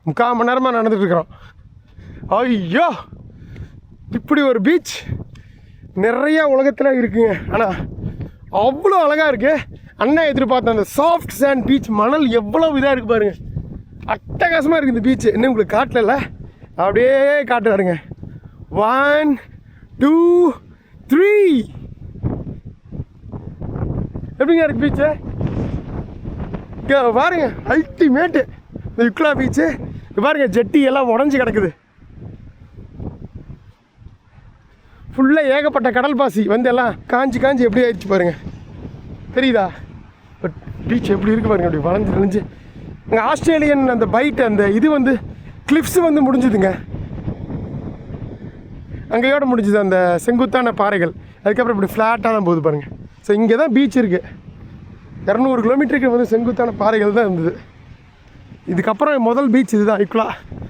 3/4 மணி நேரமாக நடந்துட்டுருக்குறோம். ஐயோ, இப்படி ஒரு பீச் நிறையா உலகத்தில் இருக்குங்க. ஆனால் அவ்வளோ அழகாக இருக்குது. அண்ணன் எதிர்பார்த்த அந்த சாஃப்ட் சாண்ட் பீச், மணல் எவ்வளோ இதாக இருக்குது பாருங்கள், அட்டகாசமாக இருக்குது இந்த பீச்சு. இன்னும் உங்களுக்கு காட்டல, அப்படியே காட்டு வருங்க. 1 2 3 எப்படிங்க இருக்குது பீச்சு? பாருங்க, அல்டிமேட்டு இந்த யுக்லா பீச்சு. பாருங்க, ஜெட்டி எல்லாம் உடஞ்சி கிடக்குது, ஃபுல்லாக ஏகப்பட்ட கடல் பாசி வந்து எல்லாம் காஞ்சி எப்படி ஆயிடுச்சு பாருங்க, தெரியுதா? பட் பீச் எப்படி இருக்குது பாருங்க, அப்படி வளைஞ்சு அங்கே ஆஸ்திரேலியன் அந்த பைட் அந்த இது வந்து கிளிப்ஸ் வந்து முடிஞ்சுதுங்க, அங்கேயோட முடிஞ்சுது அந்த செங்குத்தான பாறைகள். அதுக்கப்புறம் இப்படி ஃப்ளாட்டாக தான் போகுது பாருங்கள். ஸோ இங்கே தான் பீச் இருக்குது. 200 கிலோமீட்டருக்கு வந்து செங்குத்தான பாறைகள் தான் இருந்தது. இதுக்கப்புறம் முதல் பீச் இது தான் யுக்லா.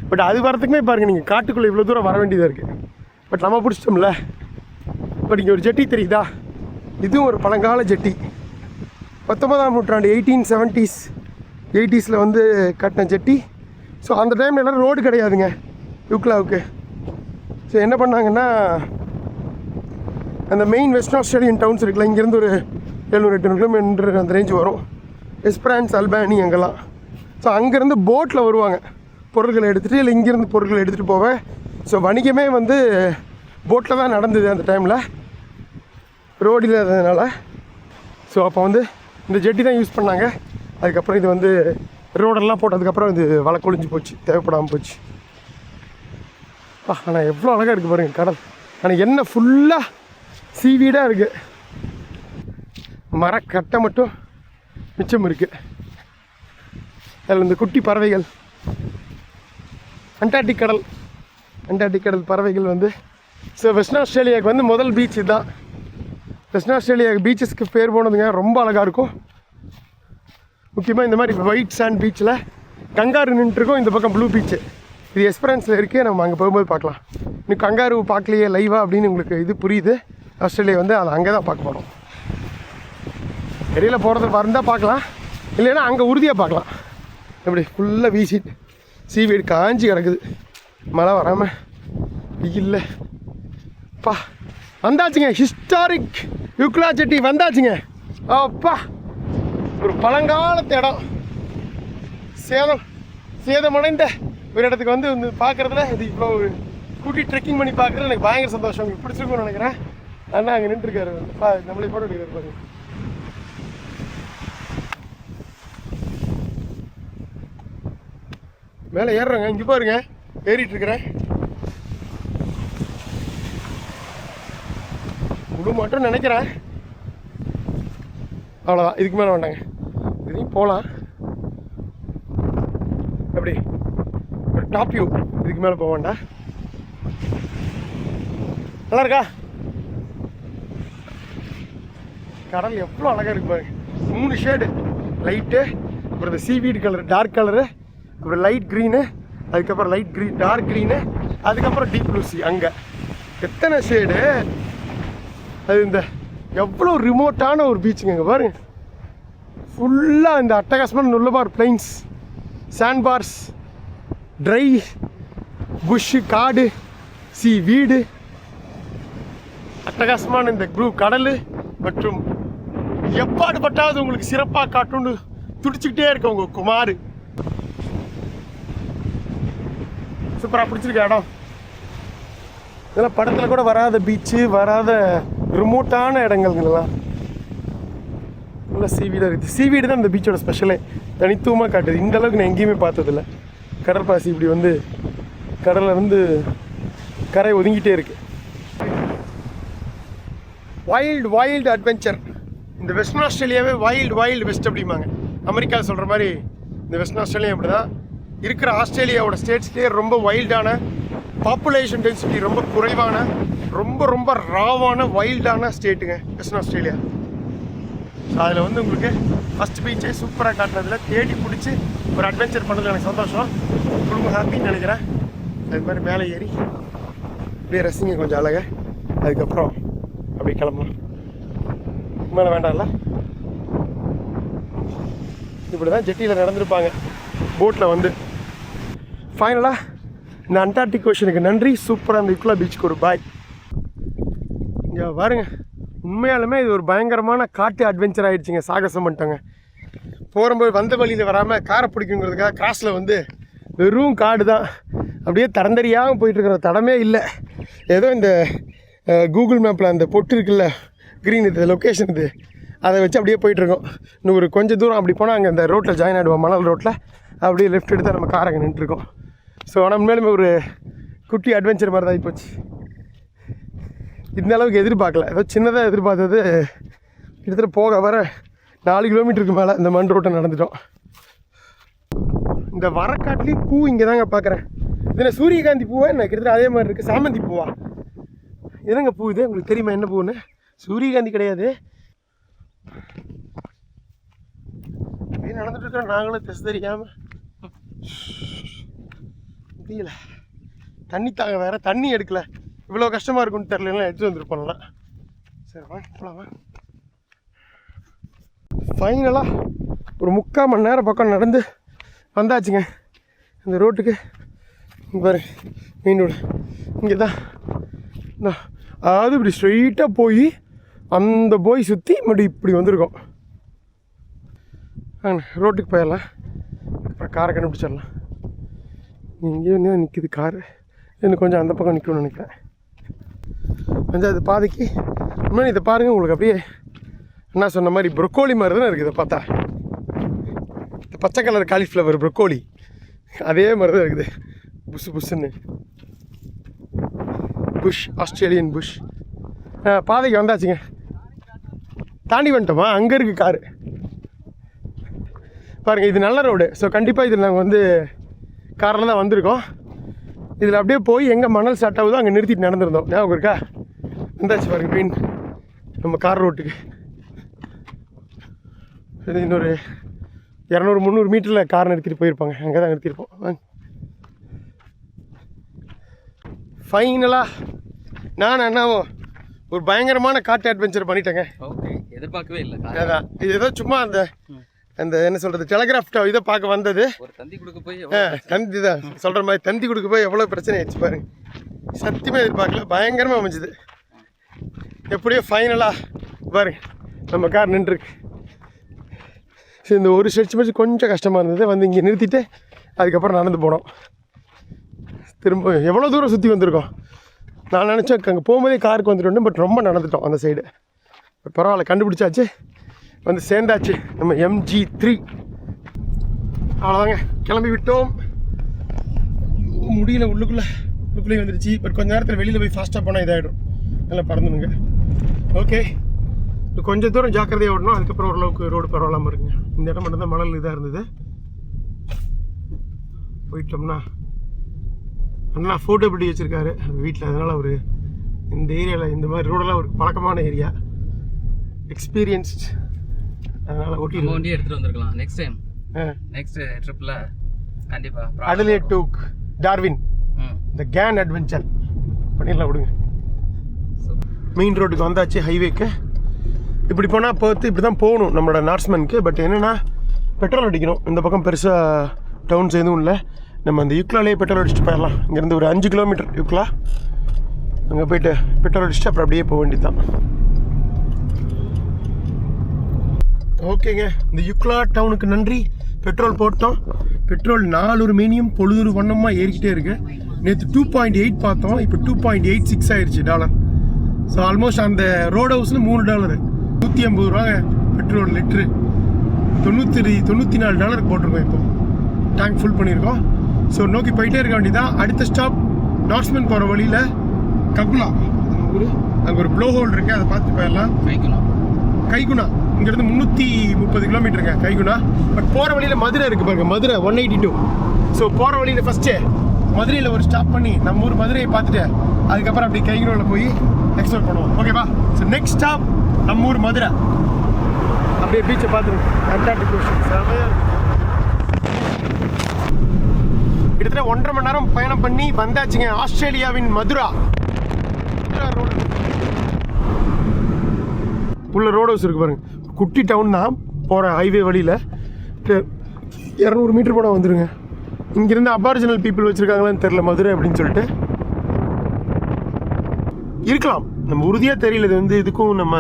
பட் அது வரத்துக்குமே பாருங்கள், நீங்கள் காட்டுக்குள்ளே இவ்வளோ தூரம் வர வேண்டியதாக இருக்குது. பட் நம்ம பிடிச்சிட்டோம்ல. பட் இங்கே ஒரு ஜெட்டி தெரியுதா, இதுவும் ஒரு பழங்கால ஜெட்டி. 19ஆம் நூற்றாண்டு 1870s 80s வந்து கட்டின ஜெட்டி. ஸோ அந்த டைமில் எல்லோரும் ரோடு கிடையாதுங்க யுக்லாவுக்கு. ஸோ என்ன பண்ணாங்கன்னா, அந்த மெயின் வெஸ்ட் ஆஸ்திரேலியன் டவுன்ஸ் இருக்குல்ல, இங்கேருந்து ஒரு 700-800 கிலோமீட்டர் அந்த ரேஞ்சு வரும். எஸ்பிரான்ஸ், அல்பானி, அங்கெல்லாம் ஸோ அங்கேருந்து போட்டில் வருவாங்க பொருட்களை எடுத்துகிட்டு, இல்லை இங்கேருந்து பொருட்களை எடுத்துகிட்டு போவேன். ஸோ வணிகமே வந்து போட்டில் தான் நடந்தது அந்த டைமில், ரோடு இல்லாததுனால. ஸோ அப்போ வந்து இந்த ஜெட்டி தான் யூஸ் பண்ணாங்க. அதுக்கப்புறம் இது வந்து ரோடெல்லாம் போட்டதுக்கப்புறம் இது வலை கொழிஞ்சு போச்சு, தேவைப்படாமல் போச்சு. ஆனால் எவ்வளோ அழகாக இருக்குது பாருங்கள் கடல். ஆனால் என்ன ஃபுல்லாக சீவீடாக இருக்குது, மரக்கட்டை மட்டும் மிச்சம் இருக்குது. அதில் இந்த குட்டி பறவைகள், அண்டார்டிக் கடல் பறவைகள் வந்து. ஸோ வெஸ்டர்ன் ஆஸ்திரேலியாவுக்கு வந்து முதல் பீச் இதுதான். வெஸ்டர்ன் ஆஸ்திரேலியா பீச்சஸ்க்கு பேர் போனதுங்க, ரொம்ப அழகாக இருக்கும். முக்கியமாக இந்த மாதிரி ஒயிட் சாண்ட் பீச்சில் கங்காரு நின்றுருக்கோம். இந்த பக்கம் ப்ளூ பீச்சு, இது எஸ்பரன்ஸில் இருக்குது. நம்ம அங்கே போகும்போது பார்க்கலாம். இன்னும் கங்காரு பார்க்கலையே லைவாக அப்படின்னு உங்களுக்கு இது புரியுது. ஆஸ்திரேலியா வந்து அதை அங்கே தான் பார்க்க போகிறோம். இடையில் போகிறது இருந்தால் பார்க்கலாம், இல்லைன்னா அங்கே உறுதியாக பார்க்கலாம். இப்படி ஃபுல்லாக வீசிட்டு சீவீடு காஞ்சி கிடக்குது, மழை வராமல் இல்லை. அப்பா வந்தாச்சுங்க, ஹிஸ்டாரிக் யூக்லா ஜெட்டி வந்தாச்சுங்க. அப்பா ஒரு பழங்காலத்து இடம், சேதமடைந்த ஒரு இடத்துக்கு வந்து பார்க்குறதுல இது இவ்வளோ கூட்டி ட்ரெக்கிங் பண்ணி பார்க்குறது எனக்கு பயங்கர சந்தோஷம். உங்களுக்கு பிடிச்சிருக்கும்னு நினைக்கிறேன். அண்ணா அங்கே நின்றுருக்காரு, நம்மளே போட்டோ எடுக்கிறாரு பாருங்க. மேலே ஏறுறேங்க, இங்கே பாருங்க ஏறிட்டு இருக்கிறேன். முழு மட்டும் நினைக்கிறேன், அவ்வளோதான். இதுக்கு மேலே வேண்டாங்க, இதையும் போகலாம். எப்படி ஒரு டாப் வியூ, இதுக்கு மேலே போக வேண்டாம். நல்லா இருக்கா கடல்? எவ்வளோ அழகாக இருக்கு பாருங்க. 3 ஷேடு, லைட்டு, அப்புறம் இந்த சீவீடு கலரு, டார்க் கலரு, அப்புறம் லைட் க்ரீனு, அதுக்கப்புறம் லைட் க்ரீன், டார்க் க்ரீனு, அதுக்கப்புறம் டீப் ப்ளூ சி. அங்கே எத்தனை ஷேடு! அது இந்த எவ்வளோ ரிமோட்டான ஒரு பீச்சுங்க. இங்கே பாருங்க, ஃபுல்லாக இந்த அட்டகாசமான Nullarbor plains, sand bars, dry bush, காடு, சி வீடு, அட்டகாசமான இந்த ப்ளூ கடல் மற்றும் எப்பாடுபட்டாவது உங்களுக்கு சிறப்பாக காட்டுன்னு துடிச்சுக்கிட்டே இருக்க உங்கள் குமார். சூப்பராக பிடிச்சிருக்க இடம். இதெல்லாம் படத்தில் கூட வராத பீச்சு, வராத ரிமோட்டான இடங்கள்லாம். நல்லா சீவீடாக இருக்குது. சீவீடு தான் இந்த பீச்சோட ஸ்பெஷலே, தனித்துவமாக காட்டுது. இந்த அளவுக்கு நான் எங்கேயுமே பார்த்ததில்ல. கடற்பாசி இப்படி வந்து கடலில் வந்து கரை ஒதுங்கிட்டே இருக்கு. Wild adventure. இந்த வெஸ்டர்ன் ஆஸ்திரேலியாவே வைல்டு வெஸ்ட் அப்படிம்பாங்க. அமெரிக்கா சொல்கிற மாதிரி இந்த வெஸ்டர்ன் ஆஸ்திரேலியா அப்படி தான் இருக்கிற. ஆஸ்திரேலியாவோட ஸ்டேட்ஸ்லேயே ரொம்ப வைல்டான, பாப்புலேஷன் டென்சிட்டி ரொம்ப குறைவான, ரொம்ப ராவான வைல்டான ஸ்டேட்டுங்க வெஸ்டர்ன் ஆஸ்திரேலியா. ஸோ அதில் வந்து உங்களுக்கு ஃபஸ்ட் பீச்சே சூப்பராக காட்டுறதுல தேடி பிடிச்சி ஒரு அட்வென்ச்சர் பண்ணதில் எனக்கு சந்தோஷம். குடும்பம் ஹாப்பின்னு நினைக்கிறேன். அது மாதிரி மேலே ஏறி அப்படியே ரசிங்க கொஞ்சம் அழகாக. அதுக்கப்புறம் அப்படி கிளம்பலாம். மேலே வேண்டாம்ல, இப்படி தான் ஜெட்டியில் நடந்திருப்பாங்க போட்டில் வந்து. ஃபைனலாக இந்த அண்டார்டிக் ஓஷனுக்கு நன்றி. சூப்பராக அந்த யூக்லா பீச்சுக்கு ஒரு பாய். இங்கே பாருங்க, உண்மையாலுமே இது ஒரு பயங்கரமான காட்டு அட்வென்ச்சர் ஆகிடுச்சிங்க. சாகசம் பண்ணிட்டாங்க. போகும்போது வந்த வழியில் வராமல் காரை பிடிக்குங்கிறதுக்காக கிராஸில் வந்து வெறும் காடு தான், அப்படியே தரந்தறியாமல் போயிட்டுருக்கிற தடமே இல்லை. ஏதோ இந்த கூகுள் மேப்பில் அந்த பொட்டு இருக்குல்ல, க்ரீன், இது லொக்கேஷன் இது, அதை வச்சு அப்படியே போயிட்டுருக்கோம். இன்னும் ஒரு கொஞ்சம் தூரம் அப்படி போனால் அங்கே அந்த ரோட்டில் ஜாயின் ஆகிடுவோம், மணல் ரோட்டில். அப்படியே லெஃப்ட் எடுத்தால் நம்ம கார் அங்கே நின்றுருக்கோம். ஸோ ஆனால் உண்மையிலுமே ஒரு குட்டி அட்வென்ச்சர் மாதிரி தான் ஆகிப்போச்சு. இந்த அளவுக்கு எதிர்பார்க்கல, ஏதோ சின்னதாக எதிர்பார்த்தது. கிட்டத்தட்ட போக வர 4 கிலோமீட்டருக்கு மேலே இந்த மண் ரோட்டை நடந்துட்டோம். இந்த வரக்காட்டுலேயும் பூ இங்கே தாங்க பார்க்குறேன். இதில் சூரியகாந்தி பூவா என்ன? கிட்டத்தட்ட அதே மாதிரி இருக்குது. சாமந்தி பூவா? என்னங்க பூ இது? உங்களுக்கு தெரியுமா என்ன பூன்னு? சூரியகாந்தி கிடையாது. அப்படியே நடந்துட்டு இருக்கிறோம் நாங்களும், திசை தெரியாமல். முடியல, தண்ணி தாங்க வேறு, தண்ணி எடுக்கல. இவ்வளோ கஷ்டமாக இருக்குன்னு தெரிலலாம், எடுத்துகிட்டு வந்துருப்போம்ல. சரி வாங்க போகலாமா. ஃபைனலாக ஒரு 3/4 மணி நேரம் பக்கம் நடந்து வந்தாச்சுங்க இந்த ரோட்டுக்கு. பாரு மெயின் ரோடு இங்கே தான். அதாவது இப்படி ஸ்ட்ரெயிட்டாக போய் அந்த போய் சுற்றி மறுபடியும் இப்படி வந்திருக்கோம். ரோட்டுக்கு போயிடலாம். காரை கண்டுபிடிச்சிடலாம். எங்கேயும் நிற்கிது காரு. இன்னும் கொஞ்சம் அந்த பக்கம் நிற்கும்னு நினைக்கிறேன். கொஞ்சம் அது பாதைக்கு இன்னும் இதை பாருங்கள். உங்களுக்கு அப்படியே என்ன சொன்ன மாதிரி ப்ரொக்கோலி மாதிரி தானே இருக்குது. இதை பார்த்தா இந்த பச்சை கலர் காலிஃப்ளவர் ப்ரொக்கோலி அதே மாதிரி தான் இருக்குது. புஷ் புஷ்ஷுன்னு புஷ், ஆஸ்திரேலியன் புஷ். பாதைக்கு வந்தாச்சுங்க. தாண்டி வந்துட்டோமா? அங்கே இருக்குது காரு பாருங்கள். இது நல்ல ரோடு. ஸோ கண்டிப்பாக இதில் நாங்கள் வந்து காரில் தான் வந்திருக்கோம். இதில் அப்படியே போய் எங்கே மணல் ஸ்டார்ட் ஆகுதோ அங்கே நிறுத்திட்டு நடந்திருந்தோம். ஞாபகம் இருக்கா? வந்தாச்சு பாருங்கள் மீன் நம்ம கார் ரோட்டுக்கு. இது இன்னொரு 200-300 மீட்டரில் கார் நிறுத்திட்டு போயிருப்பாங்க. அங்கே தான் நிறுத்தியிருப்போம். வாங்க. ஃபைனலாக நான் அண்ணாவும் ஒரு பயங்கரமான காட்டு அட்வென்ச்சர் பண்ணிட்டேங்க.
ஓகே, எதிர்பார்க்கவே இல்லை.
அதான் இது ஏதோ சும்மா அந்த அந்த என்ன சொல்கிறது டெலகிராஃப் இதை பார்க்க வந்தது.
ஒரு தந்தி கொடுக்க போய்
தந்தி தான் சொல்கிற மாதிரி தந்தி கொடுக்க போய் எவ்வளோ பிரச்சனை ஆயிடுச்சு பாருங்க. சத்தியமாக எதிர்பார்க்கல. பயங்கரமாக அமைஞ்சுது. எப்படியோ ஃபைனலாக பாருங்க நம்ம கார் நின்றுருக்கு. சரி, இந்த ஒரு ஸ்ட்ரெச் மச்சு கொஞ்சம் கஷ்டமாக இருந்தது. வந்து இங்கே நிறுத்திட்டு அதுக்கப்புறம் நடந்து போனோம். திரும்ப எவ்வளோ தூரம் சுற்றி வந்திருக்கோம். நான் நினச்சேன் அங்கே போகும்போதே காருக்கு வந்துட்டோம். பட் ரொம்ப நடந்துட்டோம் அந்த சைடு. பட் பரவாயில்ல, கண்டுபிடிச்சாச்சு, வந்து சேர்ந்தாச்சு நம்ம MG3. அவ்வளோதாங்க, கிளம்பி விட்டோம். முடியல, உள்ளுக்குள்ளேயே வந்துடுச்சு. பட் கொஞ்சம் நேரத்தில் வெளியில் போய் ஃபாஸ்ட்டாக போனால் இதாகிடும். நல்லா பறந்துடுங்க. ஓகே, கொஞ்சம் தூரம் ஜாக்கிரதையாக ஓடணும். அதுக்கப்புறம் ஓரளவுக்கு ரோடு பரவாயில்லாமல் இருக்குங்க. இந்த இடம் மட்டும்தான் மணல் இதாக இருந்தது. போயிட்டோம்னா நல்லா ஃபோட்டோ பிடி வச்சுருக்காரு வீட்டில். அதனால் அவர் இந்த ஏரியாவில் இந்த மாதிரி ரோடெல்லாம் ஒரு பழக்கமான ஏரியா, எக்ஸ்பீரியன்ஸ்ட். அதனால்
வண்டியை எடுத்துகிட்டு வந்திருக்கலாம் நெக்ஸ்ட் ட்ரிப்பில் கண்டிப்பாக.
அடலேட் டு டார்வின் இந்த கேன் அட்வென்ச்சர் பண்ணிடலாம். விடுங்க. மெயின் ரோட்டுக்கு வந்தாச்சு, ஹைவேக்கு. இப்படி போனால் இப்படி தான் போகணும் நம்மளோட நார்த்மனுக்கு. பட் என்னென்னா பெட்ரோல் அடிக்கணும். இந்த பக்கம் பெருசாக டவுன்ஸ் எதுவும் இல்லை. நம்ம அந்த யுக்லாலே பெட்ரோல் அடிச்சுட்டு போயிடலாம். இங்கேருந்து ஒரு 5 கிலோமீட்டர் யுக்லா. அங்கே போய்ட்டு பெட்ரோல் அடிச்சுட்டு அப்புறம் அப்படியே போக வேண்டியது தான். ஓகேங்க, இந்த யுக்லா டவுனுக்கு நன்றி. பெட்ரோல் போட்டோம். பெட்ரோல் 4 மீனியம் பொழுது வண்ணமாக ஏறிக்கிட்டே இருக்கு. நேற்று 2.8 பார்த்தோம், இப்போ 2.86 ஆயிடுச்சு டாலர். ஸோ ஆல்மோஸ்ட் அந்த ரோட் ஹவுஸில் $3 150 ரூபாங்க பெட்ரோல் லிட்ரு. $94 போட்டிருக்கோம். இப்போ டேங்க் ஃபுல் பண்ணியிருக்கோம். ஸோ நோக்கி போயிட்டே இருக்க வேண்டியதான். அடுத்த ஸ்டாப் நார்த்மன் போகிற வழியில் ககுலா அங்கே ஒரு ப்ளோ ஹோல் இருக்குது, அதை பார்த்து போயிடலாம். கைகுணா இங்கேருந்து 330 கிலோமீட்டருங்க கைகுணா. பட் போகிற வழியில் மதுரை இருக்குது பாருங்க, மதுரை 182. ஸோ போகிற வழியில் ஃபஸ்ட்டு மதுரையில் ஒரு ஸ்டாப் பண்ணி நம்ம ஊர் மதுரையை பார்த்துட்டு அதுக்கப்புறம் அப்படி கைகுணாவில் போய் எக்ஸ்ப்ளோர் பண்ணுவோம். ஓகேவா? ஸோ நெக்ஸ்ட் ஸ்டாப் நம்ம ஊர் மதுரை. அப்படியே பீச்சை பார்த்துருங்க. அண்டார்டிக் ஓஷன் செமையாக கிட்டத்தட்ட 1.5 மணி நேரம் பயணம் பண்ணி வந்தாச்சுங்க ஆஸ்திரேலியாவின் மதுரா. ரோடு உள்ள ரோடு ஹவுஸ் இருக்குது பாருங்க. குட்டி டவுன் தான். போகிற ஹைவே வழியில் 200 மீட்டர் போனால் வந்துடுங்க. இங்கேருந்து அபாரிஜினல் பீப்புள் வச்சுருக்காங்களான்னு தெரில மதுரை அப்படின்னு சொல்லிட்டு. இருக்கலாம், நம்ம உறுதியாக தெரியல. இது வந்து இதுக்கும் நம்ம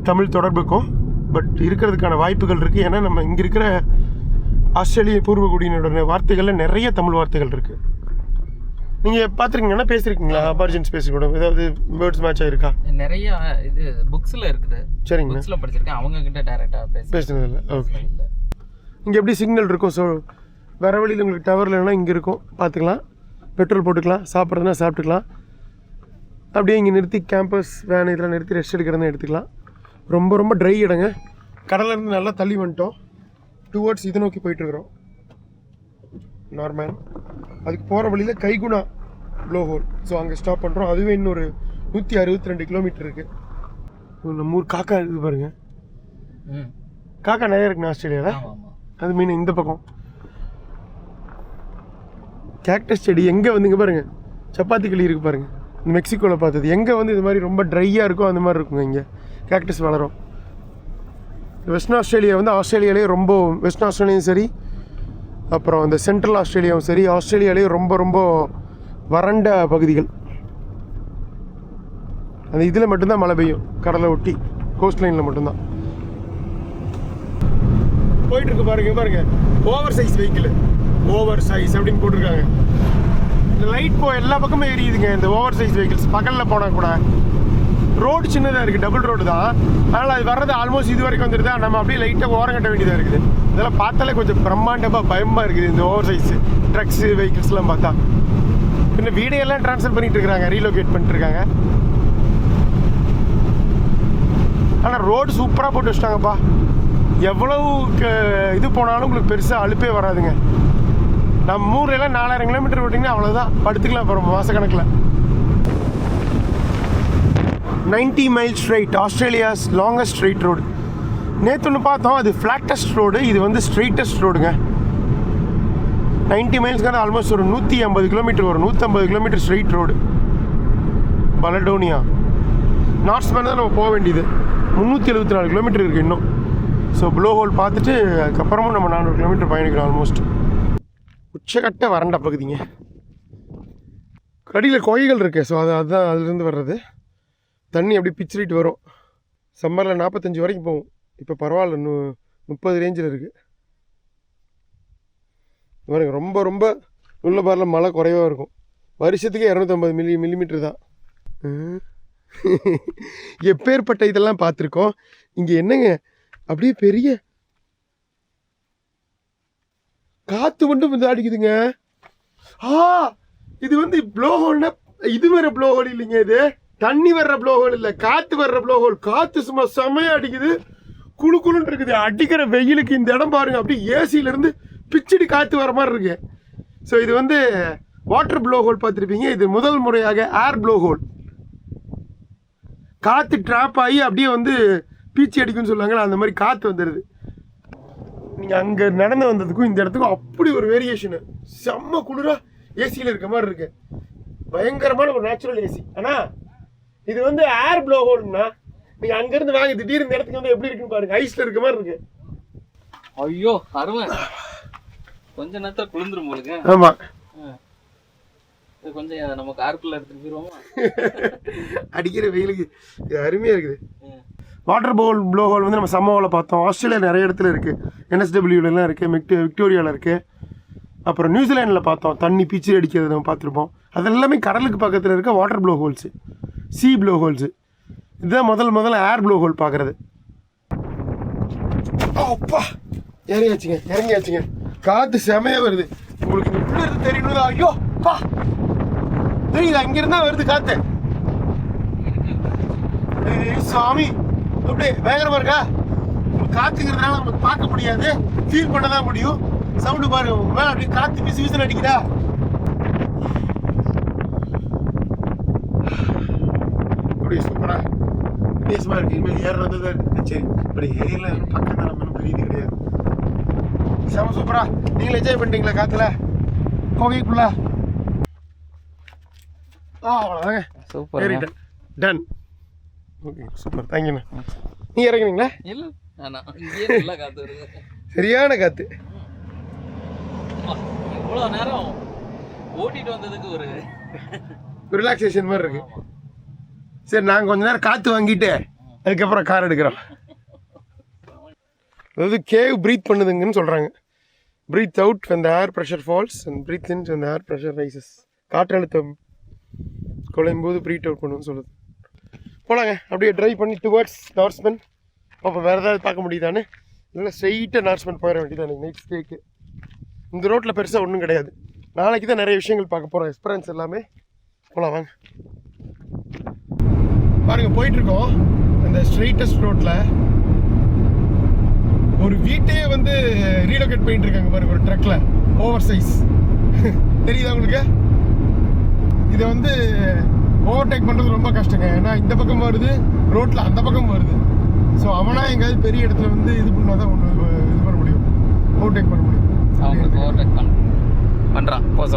தமிழ் தொடர்புக்கும் பட் இருக்கிறதுக்கான வாய்ப்புகள் இருக்குது. ஏன்னா நம்ம இங்கே இருக்கிற ஆஸ்திரேலிய பூர்வகுடியினோட வார்த்தைகளில் நிறைய தமிழ் வார்த்தைகள் இருக்குது. நீங்கள் பார்த்துருக்கீங்கன்னா பேசியிருக்கீங்களா? அபாரிஜின்ஸ் பேசிக்கூட ஏதாவது வேர்ட்ஸ் மேட்ச் ஆகிருக்கா?
நிறைய இது புக்ஸில் இருக்குது.
சரிங்க,
புக்ஸில் படிச்சிருக்கேன். அவங்கக்கிட்ட டேரெக்டாக
பேசுனதில்லை. ஓகே, இங்கே எப்படி சிக்னல் இருக்கும். ஸோ வேறு வழியில் உங்களுக்கு டவர் இல்லைன்னா இங்கே இருக்கும், பார்த்துக்கலாம். பெட்ரோல் போட்டுக்கலாம், சாப்பிட்றதுனா சாப்பிட்டுக்கலாம். அப்படியே இங்கே நிறுத்தி கேம்பஸ் வேன் இதெல்லாம் நிறுத்தி ரெஸ்ட் எடுக்கிறதா எடுத்துக்கலாம். ரொம்ப ரொம்ப ட்ரை இடங்க. கடலேருந்து நல்லா தள்ளி வந்துட்டோம். டுவர்ட்ஸ் இதை நோக்கி போயிட்டுருக்குறோம் நார்மல். அதுக்கு போகிற வழியில் கைகுணா ப்ளோ ஹோல். ஸோ அங்கே ஸ்டாப் பண்ணுறோம். அதுவே இன்னொரு 162 கிலோமீட்டர் இருக்குது. நம்ம ஊர் காக்கா இருக்குது பாருங்க. காக்கா நிறைய இருக்குண்ணா ஆஸ்திரேலியாவில். அது மீன் இந்த பக்கம் கேக்டஸ் செடி எங்கே வந்துங்க பாருங்கள். சப்பாத்தி கிளி இருக்குது பாருங்கள். மெக்சிகோவில் பார்த்தது. எங்கே வந்து இது மாதிரி ரொம்ப ட்ரையாக இருக்கோ அந்த மாதிரி இருக்குங்க இங்கே கேக்டஸ் வளரும். வெஸ்டர்ன் ஆஸ்திரேலியா வந்து ஆஸ்திரேலியாலேயே ரொம்ப, வெஸ்டர்ன் ஆஸ்திரேலியாவும் சரி, அப்புறம் இந்த சென்ட்ரல் ஆஸ்திரேலியாவும் சரி, ஆஸ்திரேலியாலேயே ரொம்ப ரொம்ப வறண்ட பகுதிகள். அந்த இதில் மட்டும்தான் மழை பெய்யும், கடலை ஒட்டி கோஸ்ட் லைனில் மட்டும்தான். போயிட்டு இருக்கு பாருங்க பாருங்க, over size vehicle, over size அப்படின்னு போட்டிருக்காங்க. இந்த லைட் எல்லா பக்கமும் எரியுதுங்க இந்த ஓவர் சைஸ் வெஹிக்கிள்ஸ். பகலில் போனால் கூட ரோடு சின்னதாக இருக்குது, டபுள் ரோடு தான். அதனால் அது வர்றது ஆல்மோஸ்ட் இது வரைக்கும் வந்துடுதா, நம்ம அப்படியே லைட்டாக ஓரம் கட்ட வேண்டியதாக இருக்குது. இதெல்லாம் பார்த்தாலே கொஞ்சம் பிரம்மாண்டமாக பயமாக இருக்குது இந்த ஓவர் சைஸ் ட்ரக்ஸு வெஹிக்கிள்ஸ்லாம் பார்த்தா. பின்ன வீடையெல்லாம் ட்ரான்ஸ்ஃபர் பண்ணிட்டு இருக்காங்க, ரீலோகேட் பண்ணிட்டு இருக்காங்க. ஆனால் ரோடு சூப்பராக போட்டு வச்சிட்டாங்கப்பா. எவ்வளவு இது போனாலும் உங்களுக்கு பெருசாக அலுப்பே வராதுங்க. நம்ம ஊர்லாம் 4000 கிலோமீட்டர் ஓட்டிங்கன்னா அவ்வளோதான், படுத்துக்கலாம் அப்புறம் மாதக்கணக்கில். 90 mile straight, Australia's longest straight road. நேற்று ஒன்று பார்த்தோம், அது ஃப்ளாட்டஸ்ட் ரோடு, இது வந்து ஸ்ட்ரெயிட்டஸ்ட் ரோடுங்க. 90 மைல்ஸ்க்கான ஆல்மோஸ்ட் ஒரு 150 கிலோமீட்டர் வரும், 150 கிலோமீட்டர் ஸ்ட்ரெயிட் ரோடு. பலடோனியா நார்த்ஸ்மேன் தான் நம்ம போக வேண்டியது. 374 கிலோமீட்டர் இருக்குது இன்னும். ஸோ ப்ளோ ஹோல் பார்த்துட்டு அதுக்கப்புறமும் நம்ம 400 கிலோமீட்டர் பயணிக்கிறோம் ஆல்மோஸ்ட். உச்சக்கட்ட வறண்ட பகுதிங்க. கடியில் கோயில்கள் இருக்குது. ஸோ அதுதான் அதுலேருந்து வர்றது தண்ணி அப்படியே பிச்சுட்டு வரும். சம்மரில் 45 வரைக்கும் போகும். இப்போ பரவாயில்ல, 30 ரேஞ்சில் இருக்குது. பாருங்க, ரொம்ப ரொம்ப உள்ள பாரில் மழை குறைவாக இருக்கும். வருஷத்துக்கு 250 மில்லிமீட்டர் தான். எப்பேற்பட்ட இதெல்லாம் பார்த்துருக்கோம். இங்கே என்னங்க அப்படியே பெரிய காற்று மட்டும் வந்து அடிக்குதுங்க. இது வந்து ப்ளோ ஹோல்னா, இது வேற ப்ளோ ஹோல் இல்லைங்க, இது தண்ணி வர்ற ப்ளோ ஹோல் இல்லை, காற்று வர்ற ப்ளோ ஹோல். காற்று சும்மா செமையாக அடிக்குது, குழு குழுன்னு இருக்குது. அடிக்கிற வெயிலுக்கு இந்த இடம் பாருங்க, அப்படியே ஏசியிலேருந்து பிச்சுடி காற்று வர மாதிரி இருக்கு. ஸோ இது வந்து வாட்டர் ப்ளோ ஹோல் பார்த்துருப்பீங்க. இது முதல் முறையாக ஏர் ப்ளோ ஹோல். காற்று ட்ராப் ஆகி அப்படியே வந்து பீச்சி அடிக்கும்னு சொல்லுவாங்களே, அந்த மாதிரி காற்று வந்துடுது. நீங்கள் அங்கே நடந்து வந்ததுக்கும் இந்த இடத்துக்கும் அப்படி ஒரு வேரியேஷனு. செம்ம குளிராக ஏசியில் இருக்க மாதிரி இருக்கு. பயங்கரமான ஒரு நேச்சுரல் ஏசி. ஆனால் இது வந்து ஏர் ப்ளோ ஹோல்னா, நீங்கள் அங்கேருந்து வாங்கி திடீர்னு இந்த இடத்துக்கு வந்து எப்படி இருக்குன்னு பாருங்க, ஐஸில் இருக்க மாதிரி இருக்கு.
ஐயோ அருமை, கொஞ்ச நேரத்தில் குளிர்ந்துரும் உங்களுக்கு.
ஆமாம்,
கொஞ்சம் நம்ம காருக்குள்ள எடுத்துட்டு போயிருவோமா?
அடிக்கிற வெயிலுக்கு இது அருமையாக இருக்குது. வாட்டர் ப்ளோ ஹோல் வந்து நம்ம சம்மோவில் பார்த்தோம். ஆஸ்திரேலியா நிறைய இடத்துல இருக்குது, NSWலாம் இருக்குது, விக்டோரியாவில் இருக்குது. அப்புறம் நியூசிலாண்டில் பார்த்தோம், தண்ணி பீச்சு அடிக்கிறது நம்ம பார்த்துருப்போம். அது எல்லாமே கடலுக்கு பக்கத்தில் இருக்க water blow holes, sea blow holes. இதுதான் முதல்ல ஏர் ப்ளோ ஹோல் பார்க்குறது. அப்பா இறங்கியாச்சுங்க. காற்று செமையாக வருது. உங்களுக்கு உள்ள இருந்து தெரியணும். ஐயோ பா, தெரியுது, அங்கிருந்தா வருது காற்று. சாமி, அப்படியே பயங்கரமா இருக்கா? காத்துங்கிறதுனால நமக்கு பார்க்க முடியாது, ஃபீல் பண்ண தான் முடியும். சவுண்டு பாருங்க, மேலே அப்படியே காற்று வீசி வீசல் அடிக்குதா. அப்படியே சூப்பரா வித்தியாசமா இருக்கு. இனிமேல் ஏறுறது தான் இருக்கு. சரி, அப்படி ஏரியல பக்கம் தான், நம்ம பெரிய இது கிடையாது. செம சூப்பரா. நீங்களும் என்ஜாய் பண்ணிட்டீங்களா காத்துல கோகைக்குள்ள? அவ்வளோதாங்க,
சூப்பர்,
டன். ஓகே, சூப்பர், தேங்க்யூண்ணா. நீ இறங்குனீங்களா?
இல்லை, நல்லா காற்று வருது,
சரியான காற்று.
இவ்வளோ நேரம் ஓட்டிட்டு வந்ததுக்கு ஒரு
ரிலாக்ஸேஷன் மாதிரி இருக்கு. சரி, நாங்கள் கொஞ்ச நேரம் காற்று வாங்கிட்டு அதுக்கப்புறம் கார் எடுக்கிறோம். அதாவது கேவ் ப்ரீத் பண்ணுதுங்கன்னு சொல்கிறாங்க. Breathe out when the air pressure falls and breathe in when the air pressure rises. காற்றழுத்தம் குறையும் போது ப்ரீத் அவுட் பண்ணுன்னு சொல்லுது. போலாங்க, அப்படியே ட்ரைவ் பண்ணி டுவர்ட்ஸ் நார்த்ஸ்மன். அப்போ வேறு ஏதாவது பார்க்க முடியுதானே? இல்லை ஸ்ட்ரெயிட்டாக நார்த்ஸ்மன் போயிட வேண்டியதான் நைட் ஸ்டேக்கு. இந்த ரோட்டில் பெருசாக ஒன்றும் கிடையாது. நாளைக்கு தான் நிறைய விஷயங்கள் பார்க்க போகிறோம், எக்ஸ்பீரியன்ஸ் எல்லாமே. போகலாம் வாங்க. பாருங்கள், போயிட்டுருக்கோம் அந்த ஸ்ட்ரெயிட்டஸ்ட் ரோட்டில். ஒரு வீட்டையே வந்து ரீலோகேட் பண்ணிட்டு இருக்காங்க பாருங்க, ஒரு ட்ரக்கில், ஓவர் சைஸ். தெரியுதா உங்களுக்கு? இதை வந்து ஓவர்டேக் பண்ணுறது ரொம்ப கஷ்டங்க. ஏன்னா இந்த பக்கம் வருது, ரோட்டில் அந்த பக்கம் வருது. ஸோ அவனா எங்கேயாவது பெரிய இடத்துல வந்து இது பண்ணால் தான் ஒன்று இது பண்ண முடியும், ஓவர்டேக் பண்ண முடியும்.
அவங்களுக்கு ஓவர்டேக் பண்ணுறான். போக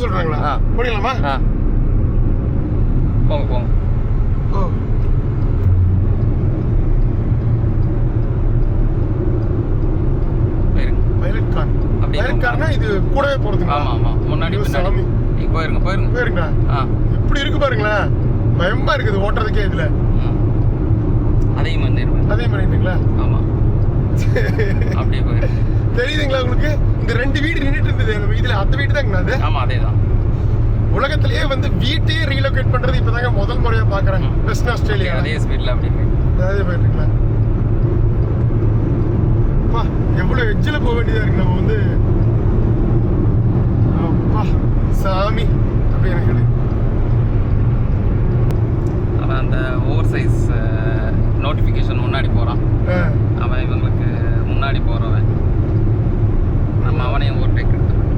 சொல்கிறாங்களா? முடியலாமா?
போங்க.
ஓ, பைலட் கார்னா இது கூடவே போகிறதுங்க.
ஆமாம், முன்னாடி
சாமி. போயிருங்க. இப்படி இருக்கு பாருங்களேன், பயமா இருக்குது ஓட்டுறதுக்கே. இதில்
அதே மாதிரி
இருந்துங்களா?
ஆமாம், அப்படியே போயிருக்கு.
தெரியுதுங்களா உங்களுக்கு? இந்த 2 வீடு நின்றுட்டு இருந்தது நம்ம இதில், அந்த வீடு தாங்கண்ணா அது.
ஆமாம், அதே தான்.
உலகத்திலேயே வந்து வீட்டையே ரீலோகேட் பண்ணுறது இப்போ தாங்க முதல் முறையாக பார்க்குறேன் வெஸ்டர்ன் ஆஸ்திரேலியா.
அதே ஸ்பீடில் அப்படியே
அதே போயிட்டுருக்கலாம். அப்பா எவ்வளோ எட்ஜில் போக வேண்டியதாக இருக்கு. நம்ம வந்து அப்பா சாமி அப்படி எனக்கு கிடையாது.
அவன் அந்த ஓவர் சைஸ் நோட்டிஃபிகேஷன் முன்னாடி போகிறான். அவன் இவங்களுக்கு முன்னாடி போகிறவன், நம்ம அவனையும் ஓவர்டேக் எடுத்துருக்கோம்.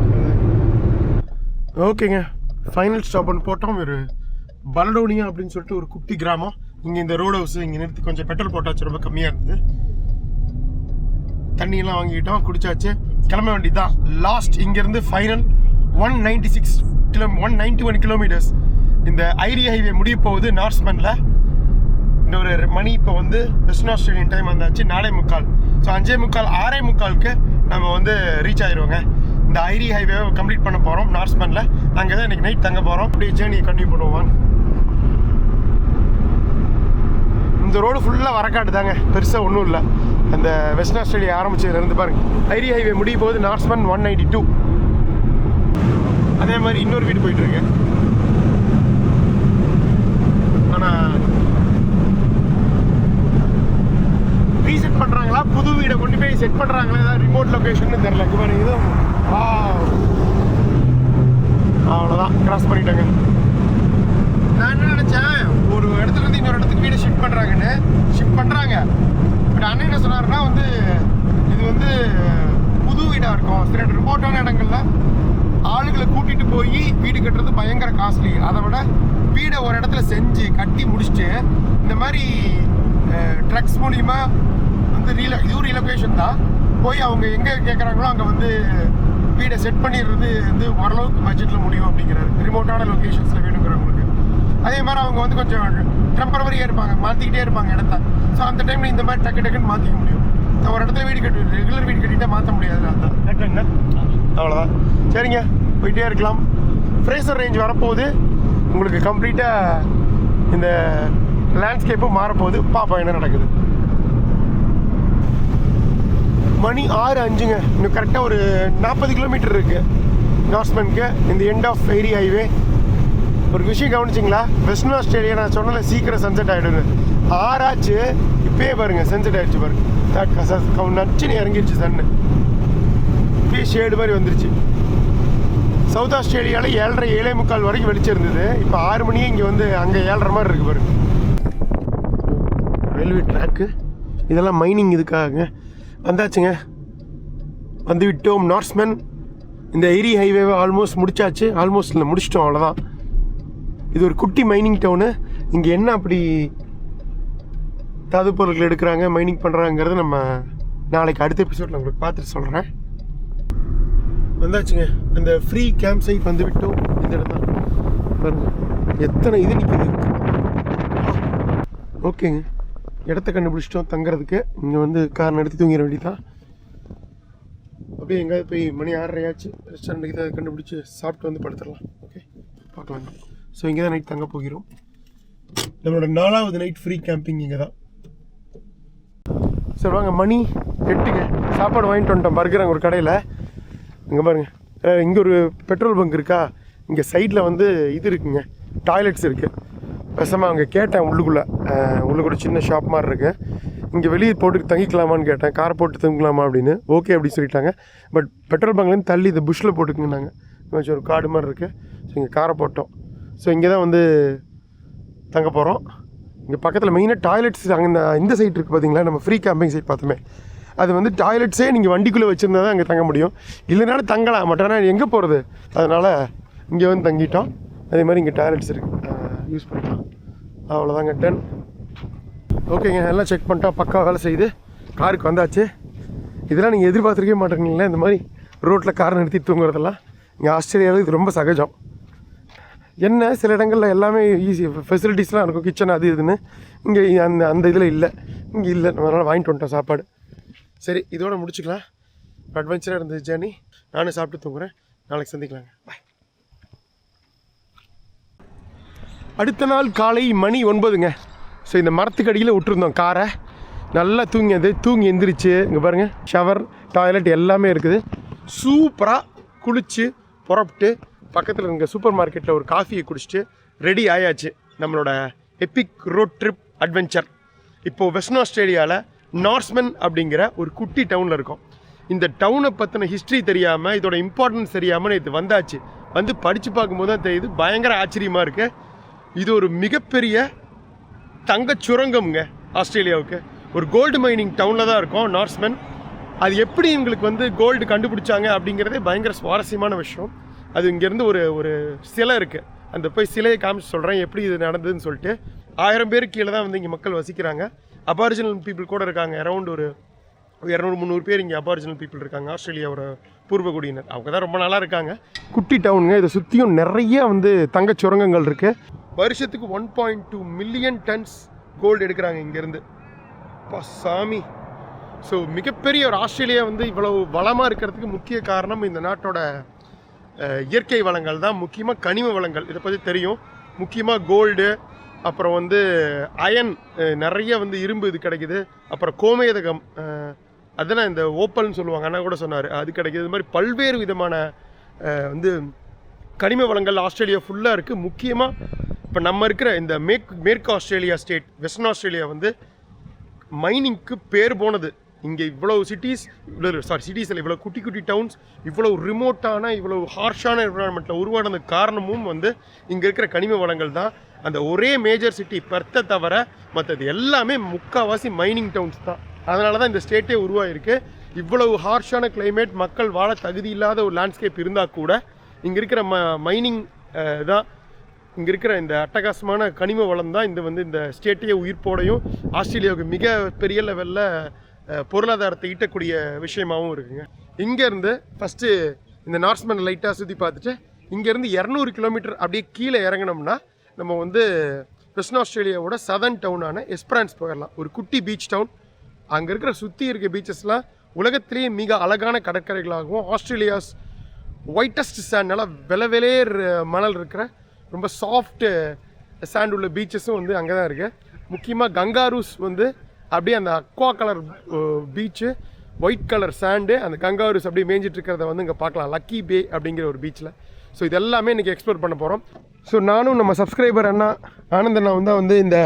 ஓகேங்க, ஃபைனல் ஸ்டாப் ஒன்று போட்டோம். ஒரு பலடோனியா அப்படின்னு சொல்லிட்டு ஒரு குட்டி கிராமம். இங்கே இந்த ரோட் ஹவுஸ் இங்கே நிறுத்தி கொஞ்சம் பெட்ரோல் போட்டாச்சு, ரொம்ப கம்மியாக இருந்தது. தண்ணியெல்லாம் வாங்கிட்டோம், குடிச்சாச்சு, கிளம்ப வேண்டியதுதான். லாஸ்ட் இங்கேருந்து ஃபைனல் 191 கிலோமீட்டர்ஸ். இந்த ஐரி ஹைவே முடிய போகுது நார்த்மனில். இன்னொரு மணி இப்போ வந்து வெஸ்டர்ன் ஆஸ்திரேலியன் டைம் வந்தாச்சு 4:45. ஸோ 5:45 6:45 நம்ம வந்து ரீச் ஆயிடுவோங்க. இந்த ஐரி ஹைவேவை கம்ப்ளீட் பண்ண போகிறோம் நார்த்மனில். அங்கே தான் இன்றைக்கி நைட் தங்க போகிறோம். அப்படியே ஜேர்னியை கண்டினியூ பண்ணுவோம். இந்த ரோடு ஃபுல்லாக வரக்காட்டு தாங்க, பெருசாக ஒன்றும் இல்லை. அந்த வெஸ்டர்ன் ஆஸ்திரேலியா ஆரம்பிச்சதுலேருந்து பாருங்க, ஐரி ஹைவே முடிய போகுது நார்த்மன் 192. அதே மாதிரி இன்னொரு வீடு போயிட்டுருக்கு. ஆனால் ரீசெட் பண்ணுறாங்களா, புது வீடை கொண்டு போய் செட் பண்ணுறாங்களா, ஏதாவது ரிமோட் லொக்கேஷன் தெரில. இங்கே பாருங்க, இது அவ்வளோதான், கிராஸ் பண்ணிட்டாங்க. நான் என்ன நினச்சேன், ஒரு இடத்துல இருந்து இன்னொரு இடத்துக்கு வீடு ஷிஃப்ட் பண்ணுறாங்க. பட் அண்ணன் என்ன சொன்னார்னா வந்து இது வந்து புது வீடாக இருக்கும். சில ரிமோட்டான இடங்கள்ல ஆளுகளை கூட்டிகிட்டு போய் வீடு கட்டுறது பயங்கர காஸ்ட்லி. அதை விட வீடை ஒரு இடத்துல செஞ்சு கட்டி முடிச்சுட்டு இந்த மாதிரி ட்ரக்ஸ் மூலிமா வந்து இதுவும் ரீலொகேஷன் தான், போய் அவங்க எங்கே கேட்குறாங்களோ அங்கே வந்து வீடை செட் பண்ணிடுறது வந்து ஓரளவுக்கு பட்ஜெட்டில் முடியும் அப்படிங்கிறாரு. ரிமோட்டான லொக்கேஷன்ஸில் வேணுங்கிறவங்களுக்கு. அதே மாதிரி அவங்க வந்து கொஞ்சம் டெம்பரவரியாக இருப்பாங்க, மாற்றிக்கிட்டே இருப்பாங்க இடத்த. ஸோ அந்த டைமில் இந்த மாதிரி டக்குன்னு மாற்றிக்க முடியும். ஒரு இடத்துல வீடு கட்டி ரெகுலர் வீடு கட்டிட்டா மாற்ற முடியாது. அதுதான் கரெக்டுங்கண்ணா, அவ்வளோதான். சரிங்க, போயிட்டே இருக்கலாம். ஃப்ரேசர் ரேஞ்ச் வரப்போகுது, உங்களுக்கு கம்ப்ளீட்டாக இந்த லேண்ட்ஸ்கேப்பும் மாறப்போகுது. பார்ப்போம் என்ன நடக்குது. மணி 6:05ங்க. இன்னும் கரெக்டாக ஒரு 40 கிலோமீட்டர் இருக்குது நார்த்மனுக்கு, இந்த எண்ட் ஆஃப் ஐரி ஹைவே. ஒரு விஷயம் கவனிச்சிங்களா, வெஸ்டர்ன் ஆஸ்திரேலியா நான் சொன்னல சீக்கிரம் சன்செட் ஆகிடுது. 6 ஆச்சு, இப்போயே பாருங்கள் சன்செட் ஆகிடுச்சு பாருங்க. நச்சுன்னு இறங்கிடுச்சு சன்னு, இப்பயே ஷேடு மாதிரி வந்துருச்சு. சவுத் ஆஸ்திரேலியாவில் 7:30 7:45 வரைக்கும் வெளிச்சம் இருந்தது. இப்போ 6 மணியே இங்கே வந்து அங்கே 7:30 மாதிரி இருக்குது பாருங்க. ரயில்வே ட்ராக்கு இதெல்லாம் மைனிங் இதுக்காக வந்தாச்சுங்க. வந்து விட்டோம் நார்த்மன். இந்த ஐரி ஹைவேவை ஆல்மோஸ்ட் முடிச்சாச்சு. ஆல்மோஸ்ட் இல்லை, முடிச்சிட்டோம், அவ்வளோதான். இது ஒரு குட்டி மைனிங் டவுனு. இங்கே என்ன அப்படி தாது பொருட்கள் எடுக்கிறாங்க, மைனிங் பண்ணுறாங்கிறது நம்ம நாளைக்கு அடுத்த எபிசோடில் உங்களுக்கு பார்த்துட்டு சொல்கிறேன். வந்தாச்சுங்க, அந்த ஃப்ரீ கேம்ப் சைட் வந்து விட்டோம். இந்த இடம் தான் பாருங்க, எத்தனை இது நிற்கிது. ஓகேங்க, இடத்த கண்டுபிடிச்சிட்டோம் தங்குறதுக்கு. இங்கே வந்து கார் நடத்தி தூங்கிட வேண்டியதான். அப்படியே எங்கேயாவது போய் மணி 6:30 ஆச்சு, ரெஸ்டாரண்ட்டுக்கு தான் கண்டுபிடிச்சி சாப்பிட்டு வந்து படுத்துடலாம். ஓகே, பார்க்கலாம். ஸோ இங்கே தான் நைட் தங்க போகிறோம். நம்மளோட 4வது நைட் ஃப்ரீ கேம்பிங் இங்கே தான். சரி வாங்க, மணி 8ங்க. சாப்பாடு வாங்கிட்டு வந்துட்டோம் பர்கர் ஒரு கடையில். இங்கே பாருங்கள், இங்கே ஒரு பெட்ரோல் பங்க் இருக்கா, இங்கே சைடில் வந்து இது இருக்குங்க, டாய்லெட்ஸ் இருக்குது. பேசாமல் அங்கே கேட்டேன், உள்ளுக்குள்ள சின்ன ஷாப் மாதிரி இருக்குது. இங்கே வெளியே போட்டு தங்கிக்கலாமான்னு கேட்டேன், காரை போட்டு தங்கிக்கலாமா அப்படின்னு. ஓகே அப்படி சொல்லிட்டாங்க. பட் பெட்ரோல் பங்க்லேருந்து தள்ளி இந்த புஷ்ஷில் போட்டுக்குங்க. நாங்கள் கொஞ்சம் ஒரு காடு மாதிரி இருக்குது. ஸோ இங்கே காரை போட்டோம். ஸோ இங்கே தான் வந்து தங்க போகிறோம். இங்கே பக்கத்தில் மெயினாக டாய்லெட்ஸ் அங்கே இந்த சைட் இருக்குது பார்த்தீங்களா, நம்ம ஃப்ரீ கேம்பிங் சைட் பார்த்தோமே, அது வந்து டாய்லெட்ஸே நீங்கள் வண்டிக்குள்ளே வச்சுருந்தா தான் அங்கே தங்க முடியும், இல்லைனாலும் தங்கலாம். பட் ஆனால் எங்கே போகிறது, அதனால் இங்கே வந்து தங்கிட்டோம். அதே மாதிரி இங்கே டாய்லெட்ஸ் இருக்குது, யூஸ் பண்ணிக்கலாம். அவ்வளோதாங்க, டன். ஓகேங்க, எல்லாம் செக் பண்ணிட்டோம், பக்கா வேலை செய்யுது. காருக்கு வந்தாச்சு. இதெல்லாம் நீங்கள் எதிர்பார்த்துருக்கவே மாட்டேங்களா, இந்த மாதிரி ரோட்டில் காரை நிறுத்தி தூங்குறதெல்லாம். இங்கே ஆஸ்திரேலியாவில் இது ரொம்ப சகஜம். என்ன சில இடங்களில் எல்லாமே ஈஸி ஃபெசிலிட்டிஸ்லாம் இருக்கும், கிச்சன் அது இதுன்னு. இங்கே அந்த இதில் இல்லை, இங்கே இல்லை. அதனால் வாங்கிட்டு வந்துட்டோம் சாப்பாடு. சரி, இதோட முடிச்சுக்கலாம். அட்வென்ச்சராக இருந்தது ஜேர்னி. நானும் சாப்பிட்டு தூங்குறேன். நாளைக்கு சந்திக்கலாங்க, பாய். அடுத்த நாள் காலை மணி 9ங்க. ஸோ இந்த மரத்துக்கு அடியில் விட்டுருந்தோம் காரை. நல்லா தூங்கி எந்திரிச்சு இங்கே பாருங்கள் ஷவர் டாய்லெட் எல்லாமே இருக்குது. சூப்பராக குளித்து புறப்பட்டு பக்கத்தில் இருக்க சூப்பர் மார்க்கெட்டில் ஒரு காஃபியை குடிச்சிட்டு ரெடி ஆயாச்சு நம்மளோட எபிக் ரோட் ட்ரிப் அட்வென்ச்சர். இப்போது வெஸ்டர்ன் ஆஸ்திரேலியாவில் நார்ஸ்மென் அப்படிங்கிற ஒரு குட்டி டவுனில் இருக்கோம். இந்த டவுனை பற்றின ஹிஸ்ட்ரி தெரியாமல் இதோட இம்பார்ட்டன்ஸ் தெரியாமல் இது வந்தாச்சு. வந்து படித்து பார்க்கும்போது தான் தெரியுது, பயங்கர ஆச்சரியமாக இருக்குது. இது ஒரு மிகப்பெரிய தங்க சுரங்கம்ங்க ஆஸ்திரேலியாவுக்கு. ஒரு கோல்டு மைனிங் டவுனில் தான் இருக்கோம் நார்ஸ்மென். அது எப்படி எங்களுக்கு வந்து கோல்டு கண்டுபிடிச்சாங்க அப்படிங்கிறதே பயங்கர சுவாரஸ்யமான விஷயம். அது இங்கேருந்து ஒரு சிலை இருக்குது, அந்த போய் சிலையை காமிச்சு சொல்கிறேன் எப்படி இது நடந்ததுன்னு சொல்லிட்டு. 1000 பேருக்கு கீழே தான் வந்து இங்கே மக்கள் வசிக்கிறாங்க. அபாரிஜினல் பீப்புள் கூட இருக்காங்க, அரௌண்ட் ஒரு 200-300 பேர் இங்கே அபாரிஜினல் பீப்புள் இருக்காங்க, ஆஸ்திரேலியாவோட பூர்வகுடியினர். அவங்க தான் ரொம்ப நல்லா இருக்காங்க. குட்டி டவுனுங்க, இதை சுற்றியும் நிறைய வந்து தங்க சுரங்கங்கள் இருக்குது. வருஷத்துக்கு 1.2 மில்லியன் டன்ஸ் கோல்டு எடுக்கிறாங்க இங்கேருந்து. சாமி. ஸோ மிகப்பெரிய ஒரு ஆஸ்திரேலியா வந்து இவ்வளவு வளமாக இருக்கிறதுக்கு முக்கிய காரணம் இந்த நாட்டோட இயற்கை வளங்கள் தான். முக்கியமாக கனிம வளங்கள், இதை பற்றி தெரியும். முக்கியமாக கோல்டு, அப்புறம் வந்து அயன், நிறைய வந்து இரும்பு இது கிடைக்குது. அப்புறம் கோமேதகம், அதெல்லாம் இந்த ஓப்பல்னு சொல்லுவாங்க, அண்ணா கூட சொன்னார், அது கிடைக்கிது. இது மாதிரி பல்வேறு விதமான வந்து கனிம வளங்கள் ஆஸ்திரேலியா ஃபுல்லாக இருக்குது. முக்கியமாக இப்போ நம்ம இருக்கிற இந்த மேற்கு ஆஸ்திரேலியா ஸ்டேட், வெஸ்டர்ன் ஆஸ்திரேலியா வந்து மைனிங்க்கு பேர் போனது. இங்கே இவ்வளவு சிட்டிஸில் இவ்வளோ குட்டி குட்டி டவுன்ஸ், இவ்வளோ ரிமோட்டான, இவ்வளோ ஹார்ஷான என்விரான்மெண்ட்டில் உருவானதுக்கு காரணமும் வந்து இங்கே இருக்கிற கனிம வளங்கள் தான். அந்த ஒரே மேஜர் சிட்டி பெர்த்தை தவிர மற்றது எல்லாமே முக்கால்வாசி மைனிங் டவுன்ஸ் தான். அதனால தான் இந்த ஸ்டேட்டே உருவாகிருக்கு. இவ்வளவு ஹார்ஷான கிளைமேட், மக்கள் வாழ தகுதி இல்லாத ஒரு லேண்ட்ஸ்கேப் இருந்தால் கூட இங்கே இருக்கிற மைனிங் தான், இங்கே இருக்கிற இந்த அட்டகாசமான கனிம வளம் தான் இந்த ஸ்டேட்டையே உயிர்ப்போடையும் ஆஸ்திரேலியாவுக்கு மிக பெரிய லெவலில் பொருளாதாரத்தை ஈட்டக்கூடிய விஷயமாகவும் இருக்குங்க. இங்கேருந்து ஃபஸ்ட்டு இந்த நார்ஸ்மென் லைட்டாக சுற்றி பார்த்துட்டு இங்கேருந்து 200 கிலோமீட்டர் அப்படியே கீழே இறங்கினோம்னா நம்ம வந்து வெஸ்டர்ன் ஆஸ்திரேலியாவோட சதர்ன் டவுனான எஸ்பிரான்ஸ் போயிடலாம். ஒரு குட்டி பீச் டவுன். அங்கே இருக்கிற சுற்றி இருக்க பீச்சஸ்லாம் உலகத்திலேயே மிக அழகான கடற்கரைகளாகவும் ஆஸ்திரேலியாஸ் ஒயிட்டஸ்ட் சாண்ட், நல்லா வெளவெளேர் மணல் இருக்கிற ரொம்ப சாஃப்ட்டு சாண்ட் உள்ள பீச்சஸும் வந்து அங்கே தான் இருக்குது. முக்கியமாக கங்காரூஸ் வந்து அப்படியே அந்த Aqua colour beach, white colour sand, அந்த கங்காரூஸ் அப்படியே மேய்ஞ்சிட்டு இருக்கிறத வந்து இங்கே பார்க்கலாம், லக்கி பே அப்படிங்கிற ஒரு பீச்சில். ஸோ இது எல்லாமே இன்றைக்கி எக்ஸ்ப்ளோர் பண்ண போகிறோம். ஸோ நானும் நம்ம சப்ஸ்கிரைபர் ஆனந்த் அண்ணா வந்து இந்த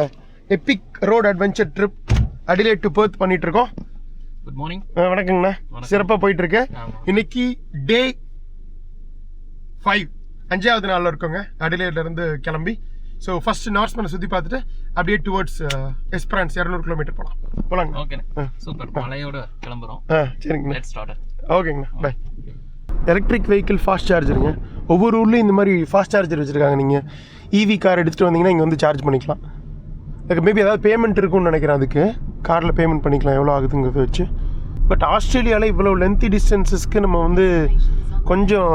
epic road adventure trip Adelaide to Perth பண்ணிகிட்ருக்கோம்.
Good morning.
வணக்கங்கண்ணா. சிறப்பாக போயிட்டுருக்கு. இன்னைக்கு டே 5, 5வது நாளில் இருக்கோங்க அடிலேட்லேருந்து கிளம்பி. ஸோ ஃபர்ஸ்ட் நார்ஸ்மெனை சுற்றி பார்த்துட்டு அப்படியே டுவர்ட்ஸ் எஸ்பிரான்ஸ் 200 கிலோமீட்டர் போகலாங்க.
ஓகேண்ணா, சூப்பர். மலையோட கிளம்புறோம்.
சரிங்கண்ணா,
லெட்ஸ் ஸ்டார்ட்.
ஓகேங்கண்ணா, பை. எலக்ட்ரிக் வெஹிக்கிள் ஃபாஸ்ட் சார்ஜருங்க. ஒவ்வொரு ஊர்லேயும் இந்த மாதிரி ஃபாஸ்ட் சார்ஜர் வச்சுருக்காங்க. நீங்கள் இவி கார் எடுத்துகிட்டு வந்தீங்கன்னா இங்கே வந்து சார்ஜ் பண்ணிக்கலாம். அதுக்கு மேபி ஏதாவது பேமெண்ட் இருக்குன்னு நினைக்கிறேன். அதுக்கு காரில் பேமெண்ட் பண்ணிக்கலாம் எவ்வளோ ஆகுதுங்கிறத வச்சு. பட் ஆஸ்திரேலியாவில் இவ்வளோ லென்த்தி டிஸ்டன்ஸஸ்க்கு நம்ம வந்து கொஞ்சம்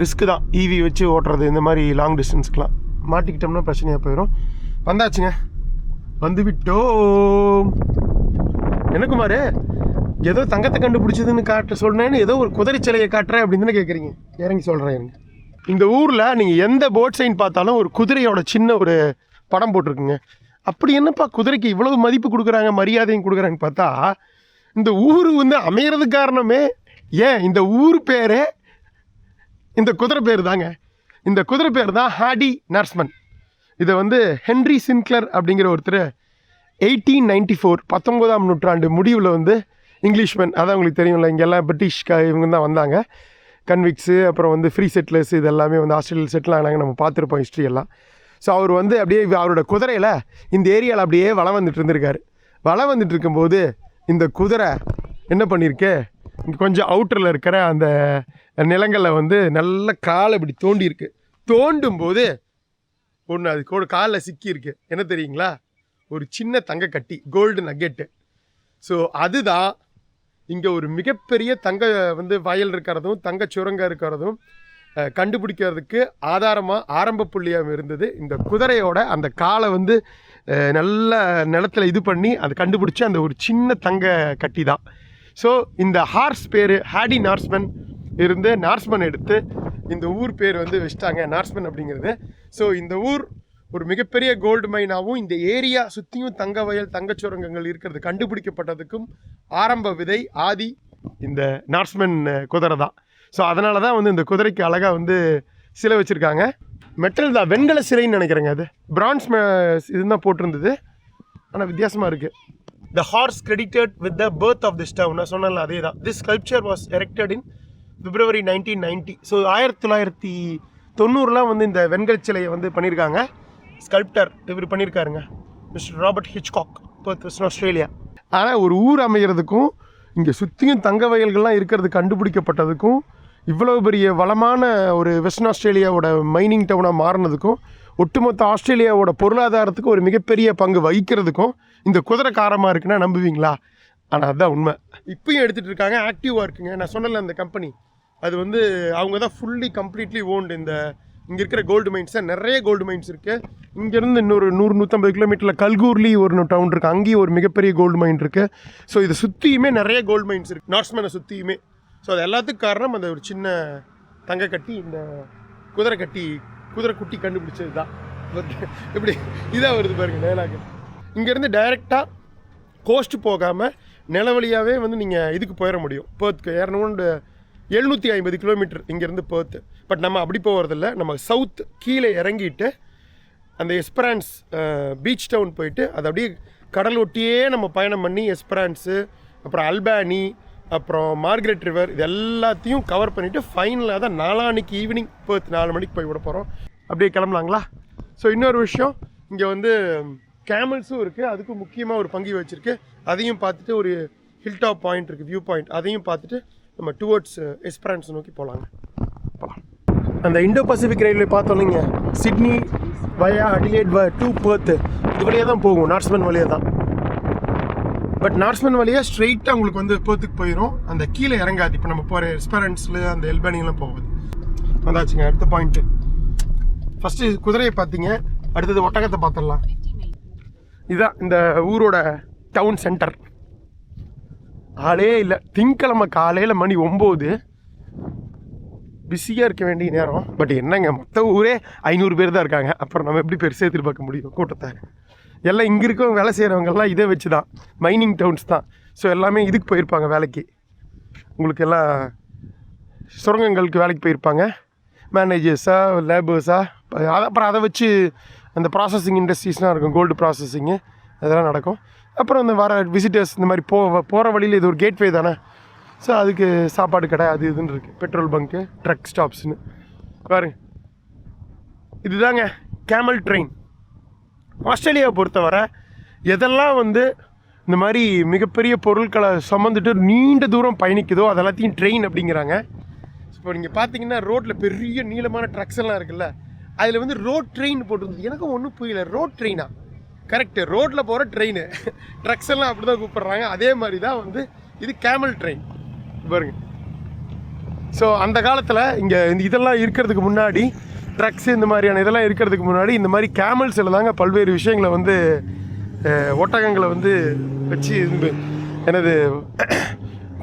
ரிஸ்க்கு தான் இவி வச்சு ஓட்டுறது. இந்த மாதிரி லாங் டிஸ்டன்ஸ்க்கெலாம் மாட்டிக்கிட்டோம்னா பிரச்சனையாக போயிடும். வந்தாச்சுங்க, வந்து விட்டோம். எனக்கு மாதிரி ஏதோ தங்கத்தை கண்டுபிடிச்சதுன்னு சொல்கிறேன்னு ஏதோ ஒரு குதிரை சிலையை காட்டுறேன் அப்படின்னு தானே கேட்குறீங்க. இறங்கி சொல்கிறேன். இந்த ஊரில் நீங்கள் எந்த போட் சைன் பார்த்தாலும் ஒரு குதிரையோட சின்ன ஒரு படம் போட்டிருக்குங்க. அப்படி என்னப்பா குதிரைக்கு இவ்வளவு மதிப்பு கொடுக்குறாங்க, மரியாதையும் கொடுக்குறாங்கன்னு பார்த்தா, இந்த ஊர் வந்து அமையிறது காரணமே ஏன் இந்த ஊர் பேரே இந்த குதிரை பேர் தாங்க. இந்த குதிரை பேர் தான் ஹாடி நார்ஸ்மென். இதை வந்து ஹென்ரி சின்க்ளர் அப்படிங்கிற ஒருத்தர் 1894 19ஆம் நூற்றாண்டு முடிவில் வந்து இங்கிலீஷ்மேன், அதான் உங்களுக்கு தெரியும்ல, இங்கெல்லாம் பிரிட்டிஷ் இவங்க தான் வந்தாங்க. கன்விக்ஸு, அப்புறம் வந்து ஃப்ரீ செட்டிலர்ஸ், இது எல்லாமே வந்து ஆஸ்திரேலியா செட்டில் ஆனாங்க. நம்ம பார்த்துருப்போம் ஹிஸ்ட்ரி எல்லாம். ஸோ அவர் வந்து அப்படியே அவரோட குதிரையில் இந்த ஏரியாவில் அப்படியே வளம் வந்துட்டு இருந்திருக்காரு. வளம் வந்துட்டு இருக்கும்போது இந்த குதிரை என்ன பண்ணியிருக்கு, இங்கே கொஞ்சம் அவுட்டரில் இருக்கிற அந்த நிலங்களில் வந்து நல்ல காலை இப்படி தோண்டியிருக்கு. தோண்டும் போது ஒன்று அது கூட காலில் சிக்கியிருக்கு. என்ன தெரியுங்களா? ஒரு சின்ன தங்க கட்டி, கோல்டு நக்கெட்டு. ஸோ அதுதான் இங்கே ஒரு மிகப்பெரிய தங்க வந்து வயல் இருக்கிறதும் தங்க சுரங்கம் இருக்கிறதும் கண்டுபிடிக்கிறதுக்கு ஆதாரமாக ஆரம்ப புள்ளியாக இருந்தது. இந்த குதிரையோட அந்த காலை வந்து நல்ல நிலத்தில் இது பண்ணி அதை கண்டுபிடிச்சி அந்த ஒரு சின்ன தங்க கட்டி தான். ஸோ இந்த ஹார்ஸ் பேர் ஹாடி நார்ஸ்மென் இருந்து நார்ஸ்மென் எடுத்து இந்த ஊர் பேர் வந்து வச்சிட்டாங்க, நார்ஸ்மென் அப்படிங்கிறது. ஸோ இந்த ஊர் ஒரு மிகப்பெரிய கோல்டு மைனாகவும் இந்த ஏரியா சுற்றியும் தங்க வயல் தங்கச்சுரங்கங்கள் இருக்கிறது கண்டுபிடிக்கப்பட்டதுக்கும் ஆரம்ப விதை ஆதி இந்த நார்ஸ்மன் குதிரை தான். ஸோ அதனால தான் வந்து இந்த குதிரைக்கு அழகாக வந்து சிலை வச்சுருக்காங்க. மெட்டல் தான், வெண்கல சிலைன்னு நினைக்கிறேங்க. அது பிரான்ஸ் இதுதான் போட்டிருந்தது, ஆனால் வித்தியாசமாக இருக்குது. The horse credited with the birth of this town நான் சொன்னல அதே தான். This sculpture was erected in February 1990. So 1990 வந்து இந்த வெண்கல சிலையை வந்து பண்ணியிருக்காங்க. ஸ்கல்ப்டர் இவர் பண்ணியிருக்காருங்க, mister Robert Hitchcock, Perth Western Australia. ஆனால் ஒரு ஊர் அமைகிறதுக்கும் இங்கே சுற்றியும் தங்க வயல்கள்லாம் இருக்கிறது கண்டுபிடிக்கப்பட்டதுக்கும் இவ்வளோ பெரிய வளமான ஒரு வெஸ்டர்ன் ஆஸ்திரேலியாவோட மைனிங் டவுனாக மாறினதுக்கும் ஒட்டுமொத்த ஆஸ்திரேலியாவோட பொருளாதாரத்துக்கு ஒரு மிகப்பெரிய பங்கு வகிக்கிறதுக்கும் இந்த குதிரை காரமாக இருக்குன்னா நம்புவீங்களா? ஆனால் அதுதான் உண்மை. இப்பயும் எடுத்துகிட்டு இருக்காங்க, ஆக்டிவாக இருக்குங்க. நான் சொன்னல அந்த கம்பெனி அது வந்து அவங்க தான் ஃபுல்லி கம்ப்ளீட்லி ஓன்டு. இந்த இங்கே இருக்கிற கோல்டு மைன்ஸை நிறைய கோல்டு மைன்ஸ் இருக்குது. இங்கேருந்து இன்னொரு 100-150 கிலோமீட்டரில் கல்கூர்லி ஒரு டவுன் இருக்குது, அங்கேயும் ஒரு மிகப்பெரிய கோல்டு மைன் இருக்குது. ஸோ இது சுற்றியுமே நிறைய கோல்டு மைன்ஸ் இருக்குது, நார்ஸ்மேனை சுற்றியுமே. ஸோ அது எல்லாத்துக்கும் காரணம் அந்த ஒரு சின்ன தங்க கட்டி, இந்த குதிரை குட்டி கண்டுபிடிச்சது தான். இப்படி இதாக வருது பாருங்கள் டயலாக். இங்கேருந்து டைரெக்டாக கோஸ்ட் போகாமல் நிலவழியாகவே வந்து நீங்கள் இதுக்கு போயிட முடியும். பேர்த்துக்கு 750 கிலோமீட்டர் இங்கேருந்து பேர்த்து. பட் நம்ம அப்படி போகிறதில்ல, நம்ம சவுத் கீழே இறங்கிட்டு அந்த எஸ்பரான்ஸ் பீச் டவுன் போயிட்டு அதை அப்படியே கடல் ஒட்டியே நம்ம பயணம் பண்ணி எஸ்பரான்ஸு, அப்புறம் அல்பானி, அப்புறம் மார்கரெட் ரிவர், இது எல்லாத்தையும் கவர் பண்ணிவிட்டு ஃபைனலாக தான் நாளான்னைக்கு ஈவினிங் பேர்த் 4 மணிக்கு போய் விட போகிறோம். அப்படியே கிளம்பலாங்களா? ஸோ இன்னொரு விஷயம், இங்கே வந்து கேமல்ஸும் இருக்குது, அதுக்கும் முக்கியமாக ஒரு பங்கு வச்சுருக்கு. அதையும் பார்த்துட்டு ஒரு ஹில் டாப் பாயிண்ட் இருக்குது, வியூ பாயிண்ட், அதையும் பார்த்துட்டு நம்ம டுவர்ட்ஸ் எஸ்பரான்ஸ் நோக்கி போகலாம். அந்த இண்டோ பசிபிக் ரயில்வே பார்த்தோன்னீங்க, Sydney via Adelaide to Perth, இது வழியாக தான் போகும், நார்ஸ்மன் வழியாக தான். பட் நார்ஸ்மன் வழியாக ஸ்ட்ரெயிட்டாக உங்களுக்கு வந்து பேர்த்துக்கு போயிடும், அந்த கீழே இறங்காது. இப்போ நம்ம போகிற எஸ்பரான்ஸில் அந்த எல்பானியெலாம் போகுது. வந்தாச்சுங்க அடுத்த பாயிண்ட்டு. ஃபஸ்ட்டு குதிரையை பார்த்தீங்க, அடுத்தது ஒட்டகத்தை பார்த்துடலாம். இதுதான் இந்த ஊரோட டவுன் சென்டர். ஆளே இல்லை, திங்கக்கிழமை காலையில் மணி 9, பிஸியாக இருக்க வேண்டிய நேரம். பட் என்னங்க, மொத்த ஊரே 500 பேர் தான் இருக்காங்க. அப்புறம் நம்ம எப்படி பெருசாக எதிர்பார்க்க முடியும் கூட்டத்தை? எல்லாம் இங்கே இருக்கவங்க வேலை செய்கிறவங்கெல்லாம் இதை வச்சு தான், மைனிங் டவுன்ஸ் தான். ஸோ எல்லாமே இதுக்கு போயிருப்பாங்க வேலைக்கு. உங்களுக்கு எல்லாம் சுரங்கங்களுக்கு வேலைக்கு போயிருப்பாங்க, மேனேஜர்ஸா லேபர்ஸா. அப்புறம் அதை வச்சு அந்த ப்ராசஸிங் இண்டஸ்ட்ரீஸ்லாம் இருக்கும், கோல்டு ப்ராசஸிங்கு அதெல்லாம் நடக்கும். அப்புறம் இந்த வர விசிட்டர்ஸ் இந்த மாதிரி போகிற வழியில் இது ஒரு கேட்வே தானே. ஸோ அதுக்கு சாப்பாடு கடை அது இதுன்னு இருக்குது, பெட்ரோல் பங்க்கு, ட்ரக் ஸ்டாப்ஸ்னு பாருங்க. இதுதாங்க கேமல் ட்ரெயின். ஆஸ்திரேலியாவை பொறுத்தவரை எதெல்லாம் வந்து இந்த மாதிரி மிகப்பெரிய பொருட்களை சுமந்துட்டு நீண்ட தூரம் பயணிக்குதோ அதெல்லாத்தையும் ட்ரெயின் அப்படிங்கிறாங்க. இப்போ நீங்கள் பார்த்தீங்கன்னா ரோட்டில் பெரிய நீளமான ட்ரக்ஸ் எல்லாம் இருக்குல்ல, அதில் வந்து ரோட் ட்ரெயின் போட்டிருந்தது. எனக்கும் ஒன்றும் புரியல, ரோட் ட்ரெயினா? கரெக்டு, ரோட்டில் போகிற ட்ரெயின். ட்ரக்ஸ் எல்லாம் அப்படி தான் கூப்பிட்றாங்க. அதே மாதிரி தான் வந்து இது கேமல் ட்ரெயின் பாருங்க. ஸோ அந்த காலத்தில் இங்கே இதெல்லாம் இருக்கிறதுக்கு முன்னாடி, ட்ரக்ஸு இந்த மாதிரியான இதெல்லாம் இருக்கிறதுக்கு முன்னாடி இந்த மாதிரி கேமல்ஸில் தாங்க பல்வேறு விஷயங்களை வந்து ஒட்டகங்களை வந்து வச்சு என்னது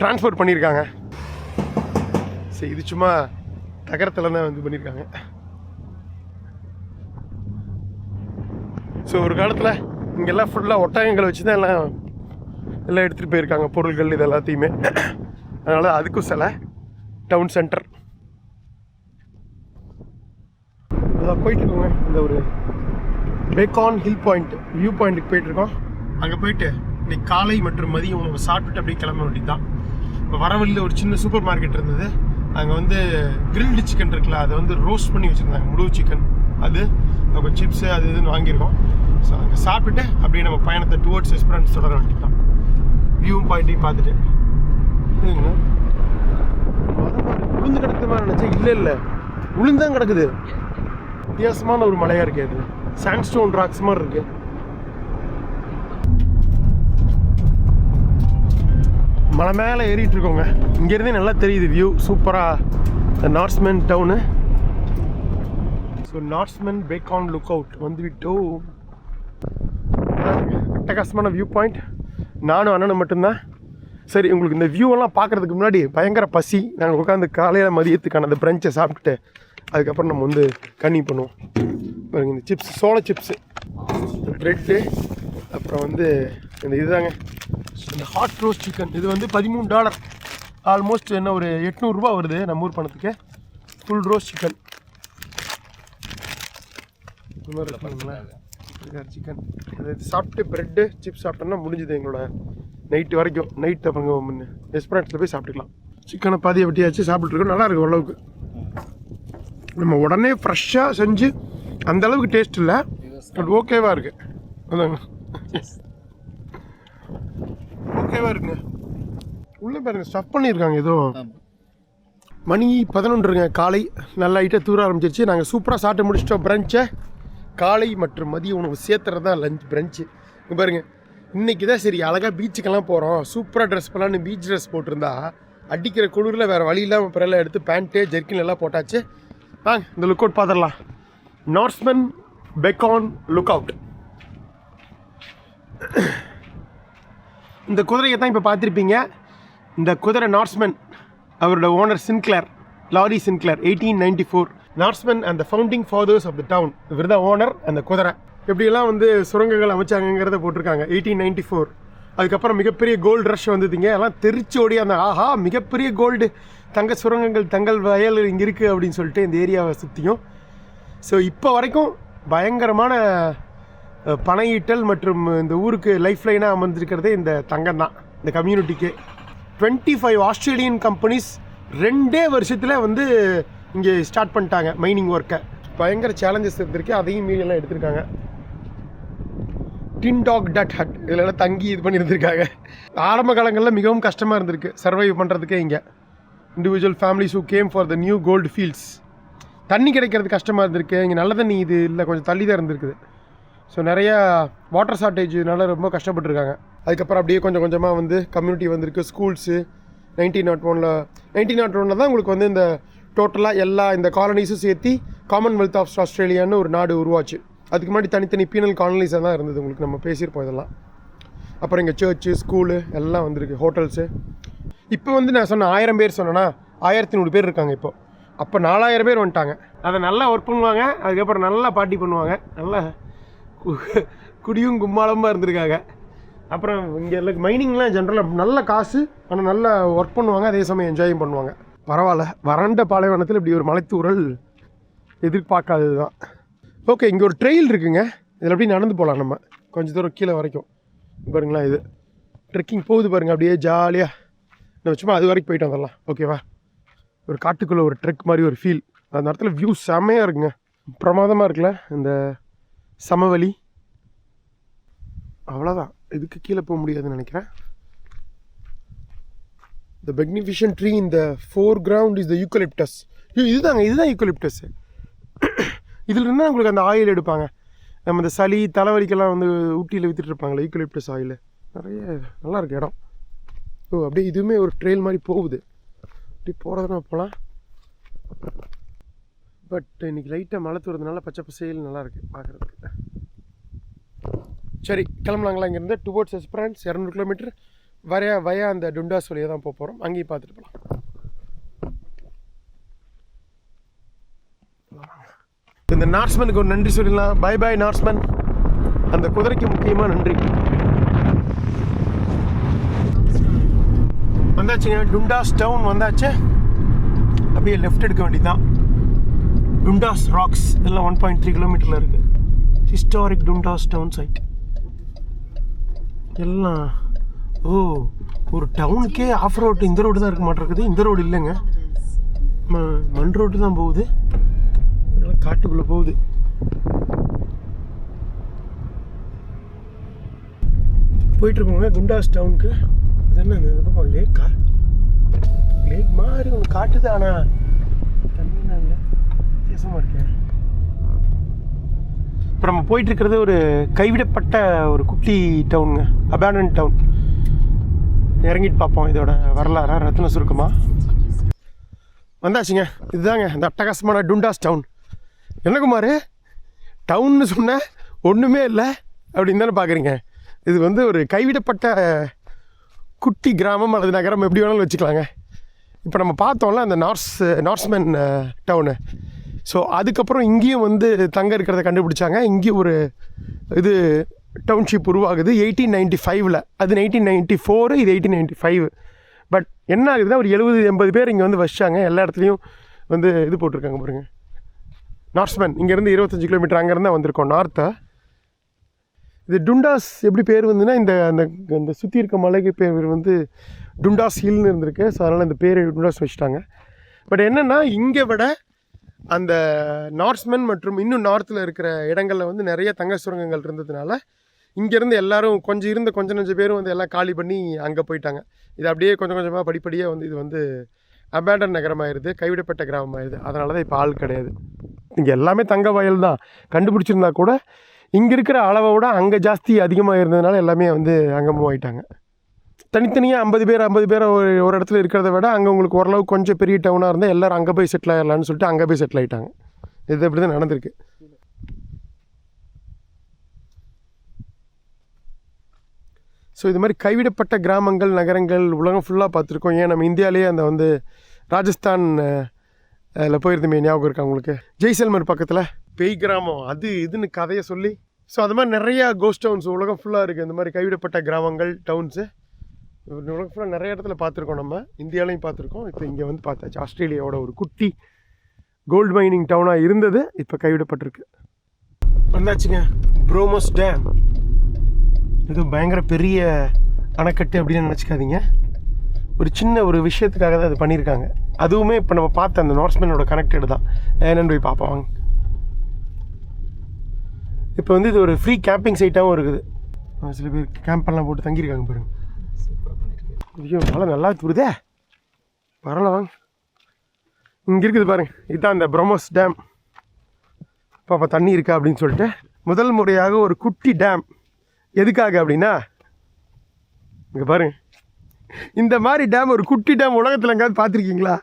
ட்ரான்ஸ்போர்ட் பண்ணியிருக்காங்க. சரி, இது சும்மா தகரத்தில் தான் வந்து பண்ணியிருக்காங்க. ஸோ ஒரு காலத்தில் இங்கெல்லாம் ஃபுல்லாக ஒட்டகங்களை வச்சு தான் எல்லாம் எடுத்துகிட்டு போயிருக்காங்க பொருள்கள் இது எல்லாத்தையுமே. அதனால் அதுக்கும் சில டவுன் சென்டர் அதான் போயிட்டுருக்கோங்க. இந்த ஒரு பேக்கான் ஹில் பாயிண்ட் வியூ பாயிண்ட்டுக்கு போயிட்டுருக்கோம். அங்கே போயிட்டு இன்னைக்கு காலை மற்றும் மதியம் உணவு சாப்பிட்டுட்டு அப்படியே கிளம்ப வேண்டியது தான். இப்போ வர வழியில் ஒரு சின்ன சூப்பர் மார்க்கெட் இருந்தது, அங்கே வந்து கிரில்டு சிக்கன் இருக்குல்ல, அதை வந்து ரோஸ்ட் பண்ணி வச்சுருந்தாங்க, முழு சிக்கன். அது அப்புறம் சிப்ஸு அது இதுன்னு வாங்கியிருக்கோம். ஸோ அங்கே சாப்பிட்டுட்டு அப்படியே நம்ம பயணத்தை டுவர்ட்ஸ் எஸ்பரான்ஸ் தொடர வேண்டியது தான். வியூ பாயிண்ட்டையும் பார்த்துட்டு உளுந்து கிடக்குது மாதிரி நினச்சேன். இல்லை உளுந்தான் கிடக்குது. வித்தியாசமான ஒரு மலையாக இருக்குது, அது சாண்ட்ஸ்டோன் ராக்ஸ் மாதிரி இருக்கு. மலை மேலே ஏறிட்டு இருக்கோங்க. இங்கேருந்தே நல்லா தெரியுது வியூ சூப்பராக. Norseman town. So Norseman beacon look out வந்துவிட்டோம். அட்டகாசமான வியூ பாயிண்ட். நானும் அண்ணனும் மட்டும்தான். சரி, உங்களுக்கு இந்த வியூவெல்லாம் பார்க்குறதுக்கு முன்னாடி பயங்கர பசி. நாங்கள் உட்காந்து காலையில் மதியத்துக்கான அந்த பிரஞ்சை சாப்பிட்டுட்டு அதுக்கப்புறம் நம்ம வந்து கன்னி பண்ணுவோம். பாருங்க இந்த சிப்ஸ், சோள சிப்ஸு, ப்ரெட்டு, அப்புறம் வந்து இந்த இதுதாங்க இந்த ஹாட் ரோஸ்ட் சிக்கன். இது வந்து $13, ஆல்மோஸ்ட் என்ன ஒரு 800 ரூபா வருது நம்ம ஊர் பணத்துக்கு. ஃபுல் ரோஸ்ட் சிக்கன் இந்த மாதிரி இருக்குங்களா சிக்கன். அது சாப்பிட்டு ப்ரெட்டு சிப்ஸ் சாப்பிட்டோம்னா முடிஞ்சுது எங்களோட நைட்டு வரைக்கும். நைட் அப்புறம் ரெஸ்டாரண்ட்டில் போய் சாப்பிட்டுக்கலாம். சிக்கனை பாதியை வெட்டியாச்சு சாப்பிட்ருக்கோம். நல்லாயிருக்கு ஓரளவுக்கு. நம்ம உடனே ஃப்ரெஷ்ஷாக செஞ்சு அந்தளவுக்கு டேஸ்ட் இல்லை, பட் ஓகேவாக இருக்குது. அதாங்க ஓகேவாக இருக்குங்க. உள்ளே பாருங்கள் ஸ்டஃப் பண்ணியிருக்காங்க ஏதோ. மணி 11ங்க காலை. நல்ல ஐட்டம் தூர ஆரம்பிச்சிருச்சு. நாங்கள் சூப்பராக சாப்பிட்டு முடிச்சிட்டோம் பிரஞ்சை. காலை மற்றும் மதிய உணவு சேர்த்துறது தான் லஞ்ச் பிரஞ்சு. இங்கே பாருங்கள், இன்றைக்கி தான் சரி அழகாக பீச்சுக்கெல்லாம் போகிறோம், சூப்பராக ட்ரெஸ் பண்ணலான்னு பீச் ட்ரெஸ் போட்டிருந்தா அடிக்கிற குளிரில் வேறு வழி இல்லாமல் பிறலாம் எடுத்து பேண்ட்டு ஜெர்க்கின் எல்லாம் போட்டாச்சு. வாங்க இந்த லுக் அவுட் பார்த்துடலாம். Norseman beacon look out. இந்த குதிரையை தான் இப்போ பார்த்துருப்பீங்க. இந்த குதிரை நார்ஸ்மன், அவரோட owner Sinclair, Larry Sinclair, 1894. Norseman and the founding fathers of the town. இவர் தான் ஓனர். அந்த குதிரை எப்படியெல்லாம் வந்து சுரங்கங்கள் அமைச்சாங்கிறத போட்டிருக்காங்க. 1894. அதுக்கப்புறம் மிகப்பெரிய கோல்டு ரஷ் வந்ததுங்க. எல்லாம் தெரிச்சு ஓடி அந்த ஆஹா மிகப்பெரிய கோல்டு தங்க சுரங்கங்கள் தங்கள் வயல் இங்கே இருக்குது அப்படின்னு சொல்லிட்டு இந்த ஏரியாவை சுற்றியும். ஸோ இப்போ வரைக்கும் பயங்கரமான பனையீட்டல் மற்றும் இந்த ஊருக்கு லைஃப் லைனாக அமர்ந்திருக்கிறதே இந்த தங்கம் தான் இந்த கம்யூனிட்டிக்கு. 25 ஆஸ்திரேலியன் கம்பெனிஸ் 2 வருஷத்தில் வந்து இங்கே ஸ்டார்ட் பண்ணிட்டாங்க மைனிங் ஒர்க்கை. பயங்கர சேலஞ்சஸ் இருந்திருக்கு, அதையும் மீறியெல்லாம் எடுத்திருக்காங்க. டின் டாக் டட் ஹட் இதெல்லாம் தங்கி இது பண்ணியிருந்திருக்காங்க. ஆரம்ப காலங்களில் மிகவும் கஷ்டமாக இருந்திருக்கு சர்வைவ் பண்ணுறதுக்கே இங்கே. Individual families who came for the new gold fields. தண்ணி கிடைக்கிறது கஷ்டமாக இருந்திருக்கு இங்கே. நல்ல தண்ணி இது இல்லை, கொஞ்சம் தள்ளி தான் இருந்திருக்குது. ஸோ நிறையா வாட்டர் ஷார்ட்டேஜ்னால ரொம்ப கஷ்டப்பட்டுருக்காங்க. அதுக்கப்புறம் அப்படியே கொஞ்சம் கொஞ்சமாக வந்து கம்யூனிட்டி வந்திருக்கு. ஸ்கூல்ஸு 1901 தான் உங்களுக்கு வந்து இந்த டோட்டலாக எல்லா இந்த காலனிஸும் சேர்த்து காமன்வெல்த் ஆஃப் ஆஸ்திரேலியான்னு ஒரு நாடு உருவாச்சு. அதுக்கு முன்னாடி தனித்தனி பீனல் காலனிஸாக தான் இருந்தது. உங்களுக்கு நம்ம பேசியிருப்போம் இதெல்லாம். அப்புறம் இங்கே சர்ச்சு, ஸ்கூலு எல்லாம் வந்திருக்கு, ஹோட்டல்ஸு. இப்போ வந்து நான் சொன்ன 1000 பேர் சொன்னேன்னா 1100 பேர் இருக்காங்க இப்போ. அப்போ 4000 பேர் வந்துட்டாங்க. அதை நல்லா ஒர்க் பண்ணுவாங்க, அதுக்கப்புறம் நல்லா பார்ட்டி பண்ணுவாங்க, நல்லா குடியும் கும்மாளமாக இருந்திருக்காங்க. அப்புறம் இங்கே மைனிங்லாம் ஜென்ரலாக நல்ல காசு, ஆனால் நல்லா ஒர்க் பண்ணுவாங்க, அதே சமயம் என்ஜாயும் பண்ணுவாங்க. பரவாயில்ல, வறண்ட பாலைவனத்தில் இப்படி ஒரு மலைத்தூரல் எதிர்பார்க்காதது தான். ஓகே, இங்கே ஒரு ட்ரெயில் இருக்குங்க. இதில் அப்படியே நடந்து போகலாம் நம்ம கொஞ்சம் தூரம் கீழே வரைக்கும். பாருங்களா, இது ட்ரெக்கிங் போகுது பாருங்கள், அப்படியே ஜாலியாக நம்ம சும்மா அது வரைக்கும் போயிட்டு வந்துடலாம். ஓகேவா? ஒரு காட்டுக்குள்ளே ஒரு ட்ரெக் மாதிரி ஒரு ஃபீல். அந்த இடத்துல வியூ செம்மையாக இருக்குங்க, பிரமாதமாக இருக்குல்ல இந்த சமவெளி. அவ்வளோதான், இதுக்கு கீழே போக முடியாதுன்னு நினைக்கிறேன். The magnificent tree in the foreground is the eucalyptus. இதுதான் யூக்கலிப்டஸ். இதில் இருந்தால் உங்களுக்கு அந்த ஆயில் எடுப்பாங்க. நம்ம இந்த சளி தலைவலிக்கெல்லாம் வந்து ஊட்டியில் விற்றுட்டு இருப்பாங்களே யூக்கலிப்டஸ் ஆயில். நிறைய நல்லா இருக்குது இடம். ஓ, அப்படியே இதுவுமே ஒரு ட்ரெயில் மாதிரி போகுது. அப்படி போகிறதுனா போகலாம். பட் இன்றைக்கி லைட்டாக மழை தூரதுனால பச்சை பசையில் நல்லாயிருக்கு பார்க்குறதுக்கு. சரி, கிளம்பலாங்களா? இங்கேருந்து டுவோர்ட்ஸ் எஸ்பரான்ஸ் 200 கிலோமீட்டர் வயா அந்த டுண்டாஸ் வழியாக தான் போக போகிறோம். அங்கேயும் பார்த்துட்டு போகலாம். இந்த நார்ஸ்மனுக்கு ஒரு நன்றி சொல்லிடலாம். Bye bye Norseman. அந்த குதிரைக்கு முக்கியமாக நன்றி. வந்தாச்சுங்க, டுண்டாஸ் டவுன் வந்தாச்சு. அப்படியே லெஃப்ட் எடுக்க வேண்டியதுதான். டுண்டாஸ் ராக்ஸ் எல்லாம் 1.3 கிலோமீட்டரில் இருக்குது. ஹிஸ்டாரிக் டுண்டாஸ் டவுன் சைட் எல்லாம். ஓ, ஒரு டவுனுக்கே ஆஃப் ரோடு இந்த ரோடு தான் இருக்க மாட்டேருக்குது. இந்த ரோடு இல்லைங்க, மண் ரோடு தான் போகுது. அதனால் காட்டுக்குள்ளே போகுது. போயிட்டுருக்கோங்க டுண்டாஸ் டவுனுக்கு. இது என்ன இந்த பக்கம் லேக்கா? லேக் மாதிரி ஒன்று காட்டுது, ஆனால் தண்ணிலாம் இல்லை, வித்தியாசமாக இருக்கேன். இப்போ நம்ம போயிட்டுருக்கிறது ஒரு கைவிடப்பட்ட ஒரு குட்டி டவுனுங்க, அபேண்டன் டவுன். இறங்கிட்டு பார்ப்போம் இதோட வரலாறா ரத்ன சுருக்கமாக. வந்தாச்சுங்க, இதுதாங்க இந்த அட்டகாசமான டுண்டாஸ் டவுன். என்ன குமார், டவுன்னு சொன்ன ஒன்றுமே இல்லை அப்படின்னு தானே பார்க்குறீங்க. இது வந்து ஒரு கைவிடப்பட்ட குட்டி கிராமம் அல்லது நகரம், எப்படி வேணாலும் வச்சுக்கலாங்க. இப்போ நம்ம பார்த்தோம்ல அந்த நார்ஸ்மன் டவுனு, ஸோ அதுக்கப்புறம் இங்கேயும் வந்து தங்கம் இருக்கிறத கண்டுபிடிச்சாங்க. இங்கேயும் ஒரு இது டவுன்ஷிப் உருவாகுது 1895. அது 1894, இது 1895. பட் என்ன ஆகுதுன்னா ஒரு 70-80 பேர் இங்கே வந்து வசிச்சாங்க. எல்லா இடத்துலையும் வந்து இது போட்டிருக்காங்க பாருங்கள், நார்த்மேன். இங்கேருந்து 25 கிலோமீட்டர் அங்கேருந்து தான் வந்திருக்கோம் நார்த்தை. இது டுண்டாஸ் எப்படி பேர் வந்துன்னா இந்த அந்த சுற்றி இருக்க மலைக்கு பேர் வந்து டுண்டாஸ் ஹில்னு இருந்திருக்கு. ஸோ அதனால் இந்த பேர் டுண்டாஸ் வச்சுட்டாங்க. பட் என்னென்னா இங்கே விட அந்த நார்த்மேன் மற்றும் இன்னும் நார்த்தில் இருக்கிற இடங்களில் வந்து நிறைய தங்க சுரங்கங்கள் இருந்ததுனால இங்கேருந்து எல்லோரும் கொஞ்சம் நஞ்ச பேரும் வந்து எல்லாம் காலி பண்ணி அங்கே போயிட்டாங்க. இது அப்படியே கொஞ்சம் கொஞ்சமாக படிப்படியாக வந்து இது வந்து அபேண்டன் நகரமாயிருது, கைவிடப்பட்ட கிராமமாயிருது. அதனால தான் இப்போ ஆள் கிடையாது. இங்கே எல்லாமே தங்க வயல் தான். கண்டுபிடிச்சிருந்தா கூட இங்கே இருக்கிற அளவை விட அங்கே ஜாஸ்தி அதிகமாக இருந்ததுனால எல்லாமே வந்து அங்கே மூவ் ஆகிட்டாங்க. தனித்தனியாக 50 பேர் ஒரு இடத்துல இருக்கிறத விட அங்கே உங்களுக்கு ஓரளவுக்கு கொஞ்சம் பெரிய டவுனாக இருந்தால் எல்லோரும் அங்கே போய் செட்டில் ஆகிடலான்னு சொல்லிட்டு அங்கே போய் செட்டில் ஆகிட்டாங்க. இது அப்படி தான் நடந்திருக்கு. ஸோ இது மாதிரி கைவிடப்பட்ட கிராமங்கள் நகரங்கள் உலகம் ஃபுல்லாக பார்த்துருக்கோம். ஏன் நம்ம இந்தியாவிலேயே அந்த வந்து ராஜஸ்தான் போயிருந்தோமே, ஞாபகம் இருக்கா உங்களுக்கு? ஜெய்சல்மர் பக்கத்தில் பேய் கிராமம் அது இதுன்னு கதையை சொல்லி. ஸோ அது மாதிரி நிறையா கோஸ்ட் டவுன்ஸ் உலகம் ஃபுல்லாக இருக்குது. இந்த மாதிரி கைவிடப்பட்ட கிராமங்கள் டவுன்ஸு உலகம் ஃபுல்லாக நிறைய இடத்துல பார்த்துருக்கோம். நம்ம இந்தியாவிலையும் பார்த்துருக்கோம். இப்போ இங்கே வந்து பார்த்தாச்சு. ஆஸ்திரேலியாவோட ஒரு குட்டி கோல்டு மைனிங் டவுனாக இருந்தது, இப்போ கைவிடப்பட்டிருக்கு. வந்தாச்சுங்க ப்ரோமோஸ் டேம். இது பயங்கர பெரிய அணைக்கட்டு அப்படின்னு நினச்சிக்காதீங்க. ஒரு சின்ன ஒரு விஷயத்துக்காக தான் அது பண்ணியிருக்காங்க. அதுவுமே இப்போ நம்ம பார்த்த அந்த நார்த்மேனோட கனெக்டட் தான். என்னென்னு போய் பார்ப்போம். இப்போ வந்து இது ஒரு ஃப்ரீ கேம்பிங் சைட்டாகவும் இருக்குது. சில பேர் கேம்பெல்லாம் போட்டு தங்கியிருக்காங்க பாருங்க. ஐயோ மழை நல்லா தூருதே, பரவாயில்ல வாங்க. இங்கே இருக்குது பாருங்க, இதுதான் இந்த ப்ரோமோஸ் டேம். பாப்பா தண்ணி இருக்கா அப்படின்னு சொல்லிட்டு முதல் முறையாக ஒரு குட்டி டேம். எதுக்காக அப்படின்னா இங்கே பாருங்க, இந்த மாதிரி டேம், ஒரு குட்டி டேம் உலகத்தில் எங்கேயாவது பார்த்துருக்கீங்களா?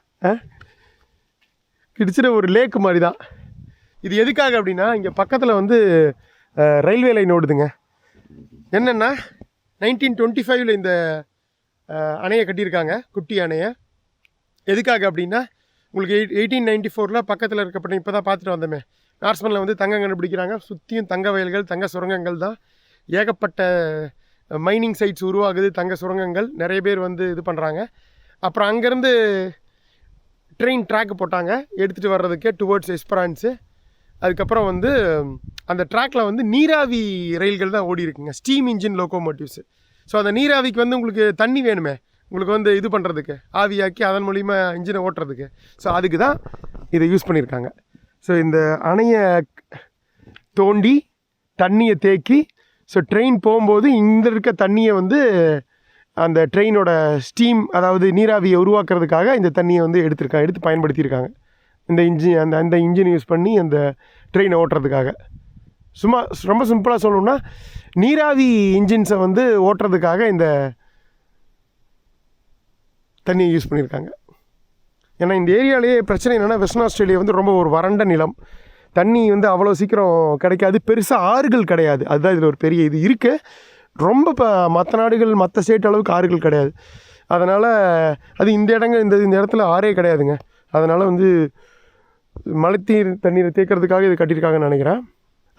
கிடச்சிட ஒரு லேக்கு மாதிரி தான். இது எதுக்காக அப்படின்னா இங்கே பக்கத்தில் வந்து ரயில்வே லைன் ஓடுதுங்க. என்னென்னா 1925 இந்த அணையை கட்டியிருக்காங்க, குட்டி அணையை. எதுக்காக அப்படின்னா உங்களுக்கு 1894 பக்கத்தில் இருக்கப்பட்ட இப்போ தான் பார்த்துட்டு வந்தோமே, நார்த்மேனில் வந்து தங்கம் கண்டுபிடிக்கிறாங்க. சுற்றியும் தங்க வயல்கள், தங்க சுரங்கங்கள் தான். ஏகப்பட்ட மைனிங் சைட்ஸ் உருவாகுது, தங்க சுரங்கங்கள். நிறைய பேர் வந்து இது பண்ணுறாங்க. அப்புறம் அங்கேருந்து ட்ரெயின் ட்ராக் போட்டாங்க எடுத்துகிட்டு வர்றதுக்கு டுவர்ட்ஸ் எஸ்பரான்ஸு. அதுக்கப்புறம் வந்து அந்த ட்ராக்கில் வந்து நீராவி ரயில்கள் தான் ஓடி இருக்குங்க, ஸ்டீம் இன்ஜின் லோகோமோட்டிவ்ஸு. ஸோ அந்த நீராவிக்கு வந்து உங்களுக்கு தண்ணி வேணுமே, உங்களுக்கு வந்து இது பண்ணுறதுக்கு, ஆவியாக்கி அதன் மூலிமா இன்ஜினை ஓட்டுறதுக்கு. ஸோ அதுக்கு தான் இதை யூஸ் பண்ணியிருக்காங்க. ஸோ இந்த அணையை தோண்டி தண்ணியை தேக்கி, ஸோ ட்ரெயின் போகும்போது இந்த இருக்க தண்ணியை வந்து அந்த ட்ரெயினோட ஸ்டீம், அதாவது நீராவியை உருவாக்குறதுக்காக இந்த தண்ணியை வந்து எடுத்து பயன்படுத்தியிருக்காங்க. இந்த இன்ஜின் அந்த இன்ஜின் யூஸ் பண்ணி அந்த ட்ரெயினை ஓட்டுறதுக்காக. சும்மா ரொம்ப சிம்பிளாக சொல்லணும்னா நீராவி இன்ஜின்ஸை வந்து ஓட்டுறதுக்காக இந்த தண்ணியை யூஸ் பண்ணியிருக்காங்க. ஏன்னா இந்த ஏரியாலேயே பிரச்சனை என்னென்னா, வெஸ்டர்ன் ஆஸ்திரேலியா வந்து ரொம்ப ஒரு வறண்ட நிலம். தண்ணி வந்து அவ்வளோ சீக்கிரம் கிடைக்காது, பெருசாக ஆறுகள் கிடையாது. அதுதான் இதில் ஒரு பெரிய இது இருக்குது. ரொம்ப இப்போ மற்ற நாடுகள், மற்ற ஸ்டேட் அளவுக்கு ஆறுகள் கிடையாது. அதனால் அது இந்த இடத்துல ஆறே கிடையாதுங்க. அதனால் வந்து தண்ணீரை தேக்கிறதுக்காக இது கட்டியிருக்காங்கன்னு நினைக்கிறேன்.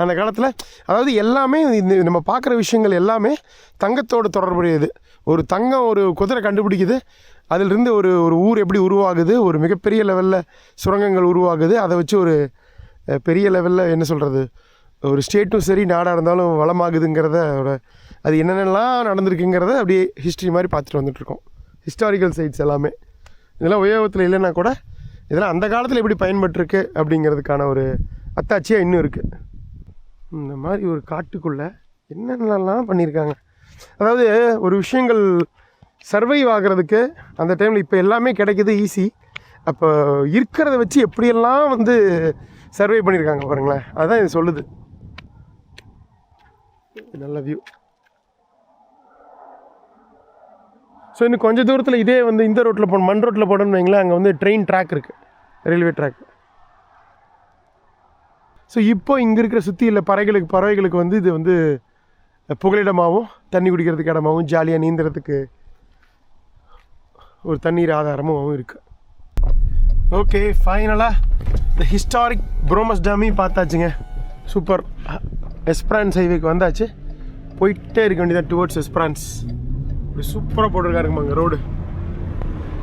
அந்த காலத்தில் அதாவது எல்லாமே இந்த நம்ம பார்க்குற விஷயங்கள் எல்லாமே தங்கத்தோடு தொடர்புடையது. ஒரு தங்கம், ஒரு குதிரை கண்டுபிடிக்குது, அதிலிருந்து ஒரு ஊர் எப்படி உருவாகுது, ஒரு மிகப்பெரிய லெவலில் சுரங்கங்கள் உருவாகுது. அதை வச்சு ஒரு பெரிய லெவலில் என்ன சொல்கிறது, ஒரு ஸ்டேட்டும் சரி நாடாக இருந்தாலும் வளமாகுதுங்கிறத, அது என்னென்னலாம் நடந்திருக்குங்கிறத அப்படியே ஹிஸ்ட்ரி மாதிரி பார்த்துட்டு வந்துட்டுருக்கோம். ஹிஸ்டாரிக்கல் சைட்ஸ் எல்லாமே இதெல்லாம் உபயோகத்தில் இல்லைன்னா கூட இதெல்லாம் அந்த காலத்தில் எப்படி பயன்பட்டுருக்கு அப்படிங்கிறதுக்கான ஒரு அத்தாட்சியாக இன்னும் இருக்குது. இந்த மாதிரி ஒரு காட்டுக்குள்ளே என்னென்னலாம் பண்ணியிருக்காங்க. அதாவது ஒரு விஷயங்கள் சர்வைவ் ஆகிறதுக்கு அந்த டைமில் இப்போ எல்லாமே கிடைக்கிது ஈஸி. அப்போ இருக்கிறத வச்சு எப்படியெல்லாம் வந்து சர்வை பண்ணியிருக்காங்க பாருங்களேன், அதுதான் இது சொல்லுது. நல்ல வியூ. ஸோ இன்னும் கொஞ்சம் தூரத்தில் இதே வந்து இந்த ரோட்டில் போகணும், மண் ரோட்டில் போனோம்னு வைங்களேன், அங்கே வந்து ட்ரெயின் ட்ராக் இருக்குது, ரயில்வே ட்ராக். ஸோ இப்போ இங்கே இருக்கிற சுற்றி இல்லை பறவைகளுக்கு வந்து இது வந்து புகலிடமாகவும் தண்ணி குடிக்கிறதுக்கு இடமாகவும் ஜாலியாக நீந்துறதுக்கு ஒரு தண்ணீர் ஆதாரமும் இருக்குது. ஓகே, ஃபைனலாக இந்த ஹிஸ்டாரிக் ப்ரோமஸ் டேமையும் பார்த்தாச்சுங்க. சூப்பர். எஸ்பிரான்ஸ் ஹைவேக்கு வந்தாச்சு. போயிட்டே இருக்க வேண்டியதான் டுவர்ட்ஸ் எஸ்பிரான்ஸ். இப்படி சூப்பராக போட்டிருக்காருங்கம்மாங்க ரோடு.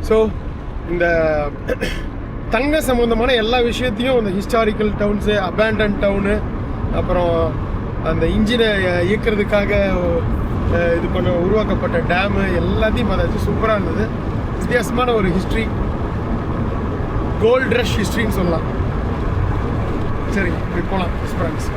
ஸோ இந்த தங்க சம்மந்தமான எல்லா விஷயத்தையும் இந்த ஹிஸ்டாரிக்கல் டவுன்ஸு, அபேண்டன் டவுனு, அப்புறம் அந்த இன்ஜினை இயக்கிறதுக்காக இது பண்ண உருவாக்கப்பட்ட டேமு எல்லாத்தையும் பார்த்தாச்சு. சூப்பராக இருந்தது. வித்தியாசமான ஒரு ஹிஸ்ட்ரி, கோல்ட் ரஷ் ஹிஸ்ட்ரின்னு சொல்லலாம். சரி, இப்படி போகலாம் எஸ்பிரான்ஸ்.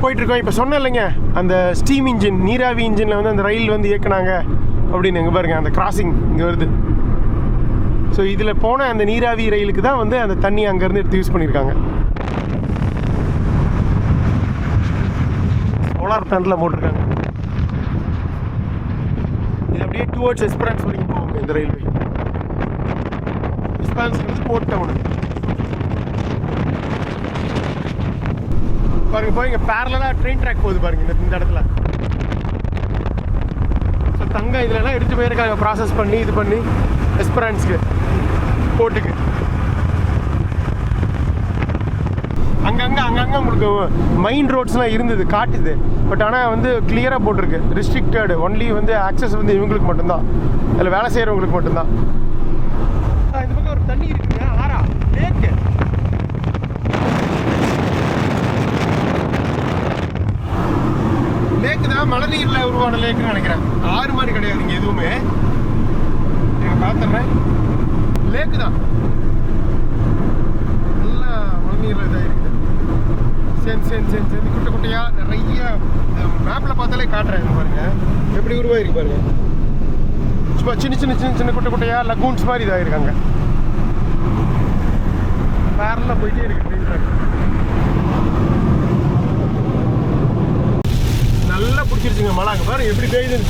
போயிட்டுருக்கோம். இப்போ சொன்னேன் இல்லைங்க, அந்த ஸ்டீம் இன்ஜின், நீராவி இன்ஜினில் வந்து அந்த ரயில் வந்து இயக்குனாங்க அப்படின்னு. எங்கே பாருங்க, அந்த கிராசிங் இங்கே வருது. ஸோ இதில் போன அந்த நீராவி ரயிலுக்கு தான் வந்து அந்த தண்ணி அங்கேருந்து எடுத்து யூஸ் பண்ணியிருக்காங்க. சோலார் பேனலில் போட்டிருக்காங்க. இது அப்படியே டுவர்ட்ஸ் எஸ்பிரான்ஸ் வரைக்கும் போகுங்க இந்த ரயில்வே. எஸ்பிரான்ஸ் வந்து போர்ட் டவுனு. பாருங்க, போய் இங்கே பேரலாக ட்ரெயின் ட்ராக் போகுது பாருங்க இந்த இடத்துல. ஸோ தங்கம் இதுலலாம் எடுத்து போயிருக்காங்க, ப்ராசஸ் பண்ணி இது பண்ணி எஸ்பிரான்ஸ்க்கு போர்ட்டுக்கு. அங்கங்கே உங்களுக்கு மெயின் ரோட்ஸ்லாம் இருந்தது காட்டுது. பட் ஆனால் வந்து கிளியராக போட்டிருக்கு, ரெஸ்ட்ரிக்டட் ஒன்லி வந்து ஆக்சஸ் வந்து இவங்களுக்கு மட்டும்தான், அதில் வேலை செய்கிறவங்களுக்கு மட்டும்தான். இந்த பக்கம் ஒரு தண்ணி இருக்குங்க, ஆறா லேக்கு. லேக்கு தான், மழை நீரில் உருவான லேக்குன்னு நினைக்கிறேன். ஆறு மாதிரி கிடையாது இங்கே எதுவுமே. நீங்கள் பார்த்துட்றேன், லேக்கு தான், நல்லா மழை நீரில் இதாக இருக்குது. சேர்ந்து குட்டை குட்டையாக நிறைய மேப்பில் பார்த்தாலே காட்டுறேன். இது பாருங்க எப்படி உருவாயிருக்கு பாருங்க. சும்மா சின்ன குட்டை குட்டையாக லகூன்ஸ் மாதிரி இதாக இருக்காங்க. பேரலாக போயிட்டே இருக்கு ட்ரெயின் ட்ராக். நல்லா பிடிச்சிருச்சுங்க மழை. அங்கே பாருங்க எப்படி பெய்யுதுன்னு.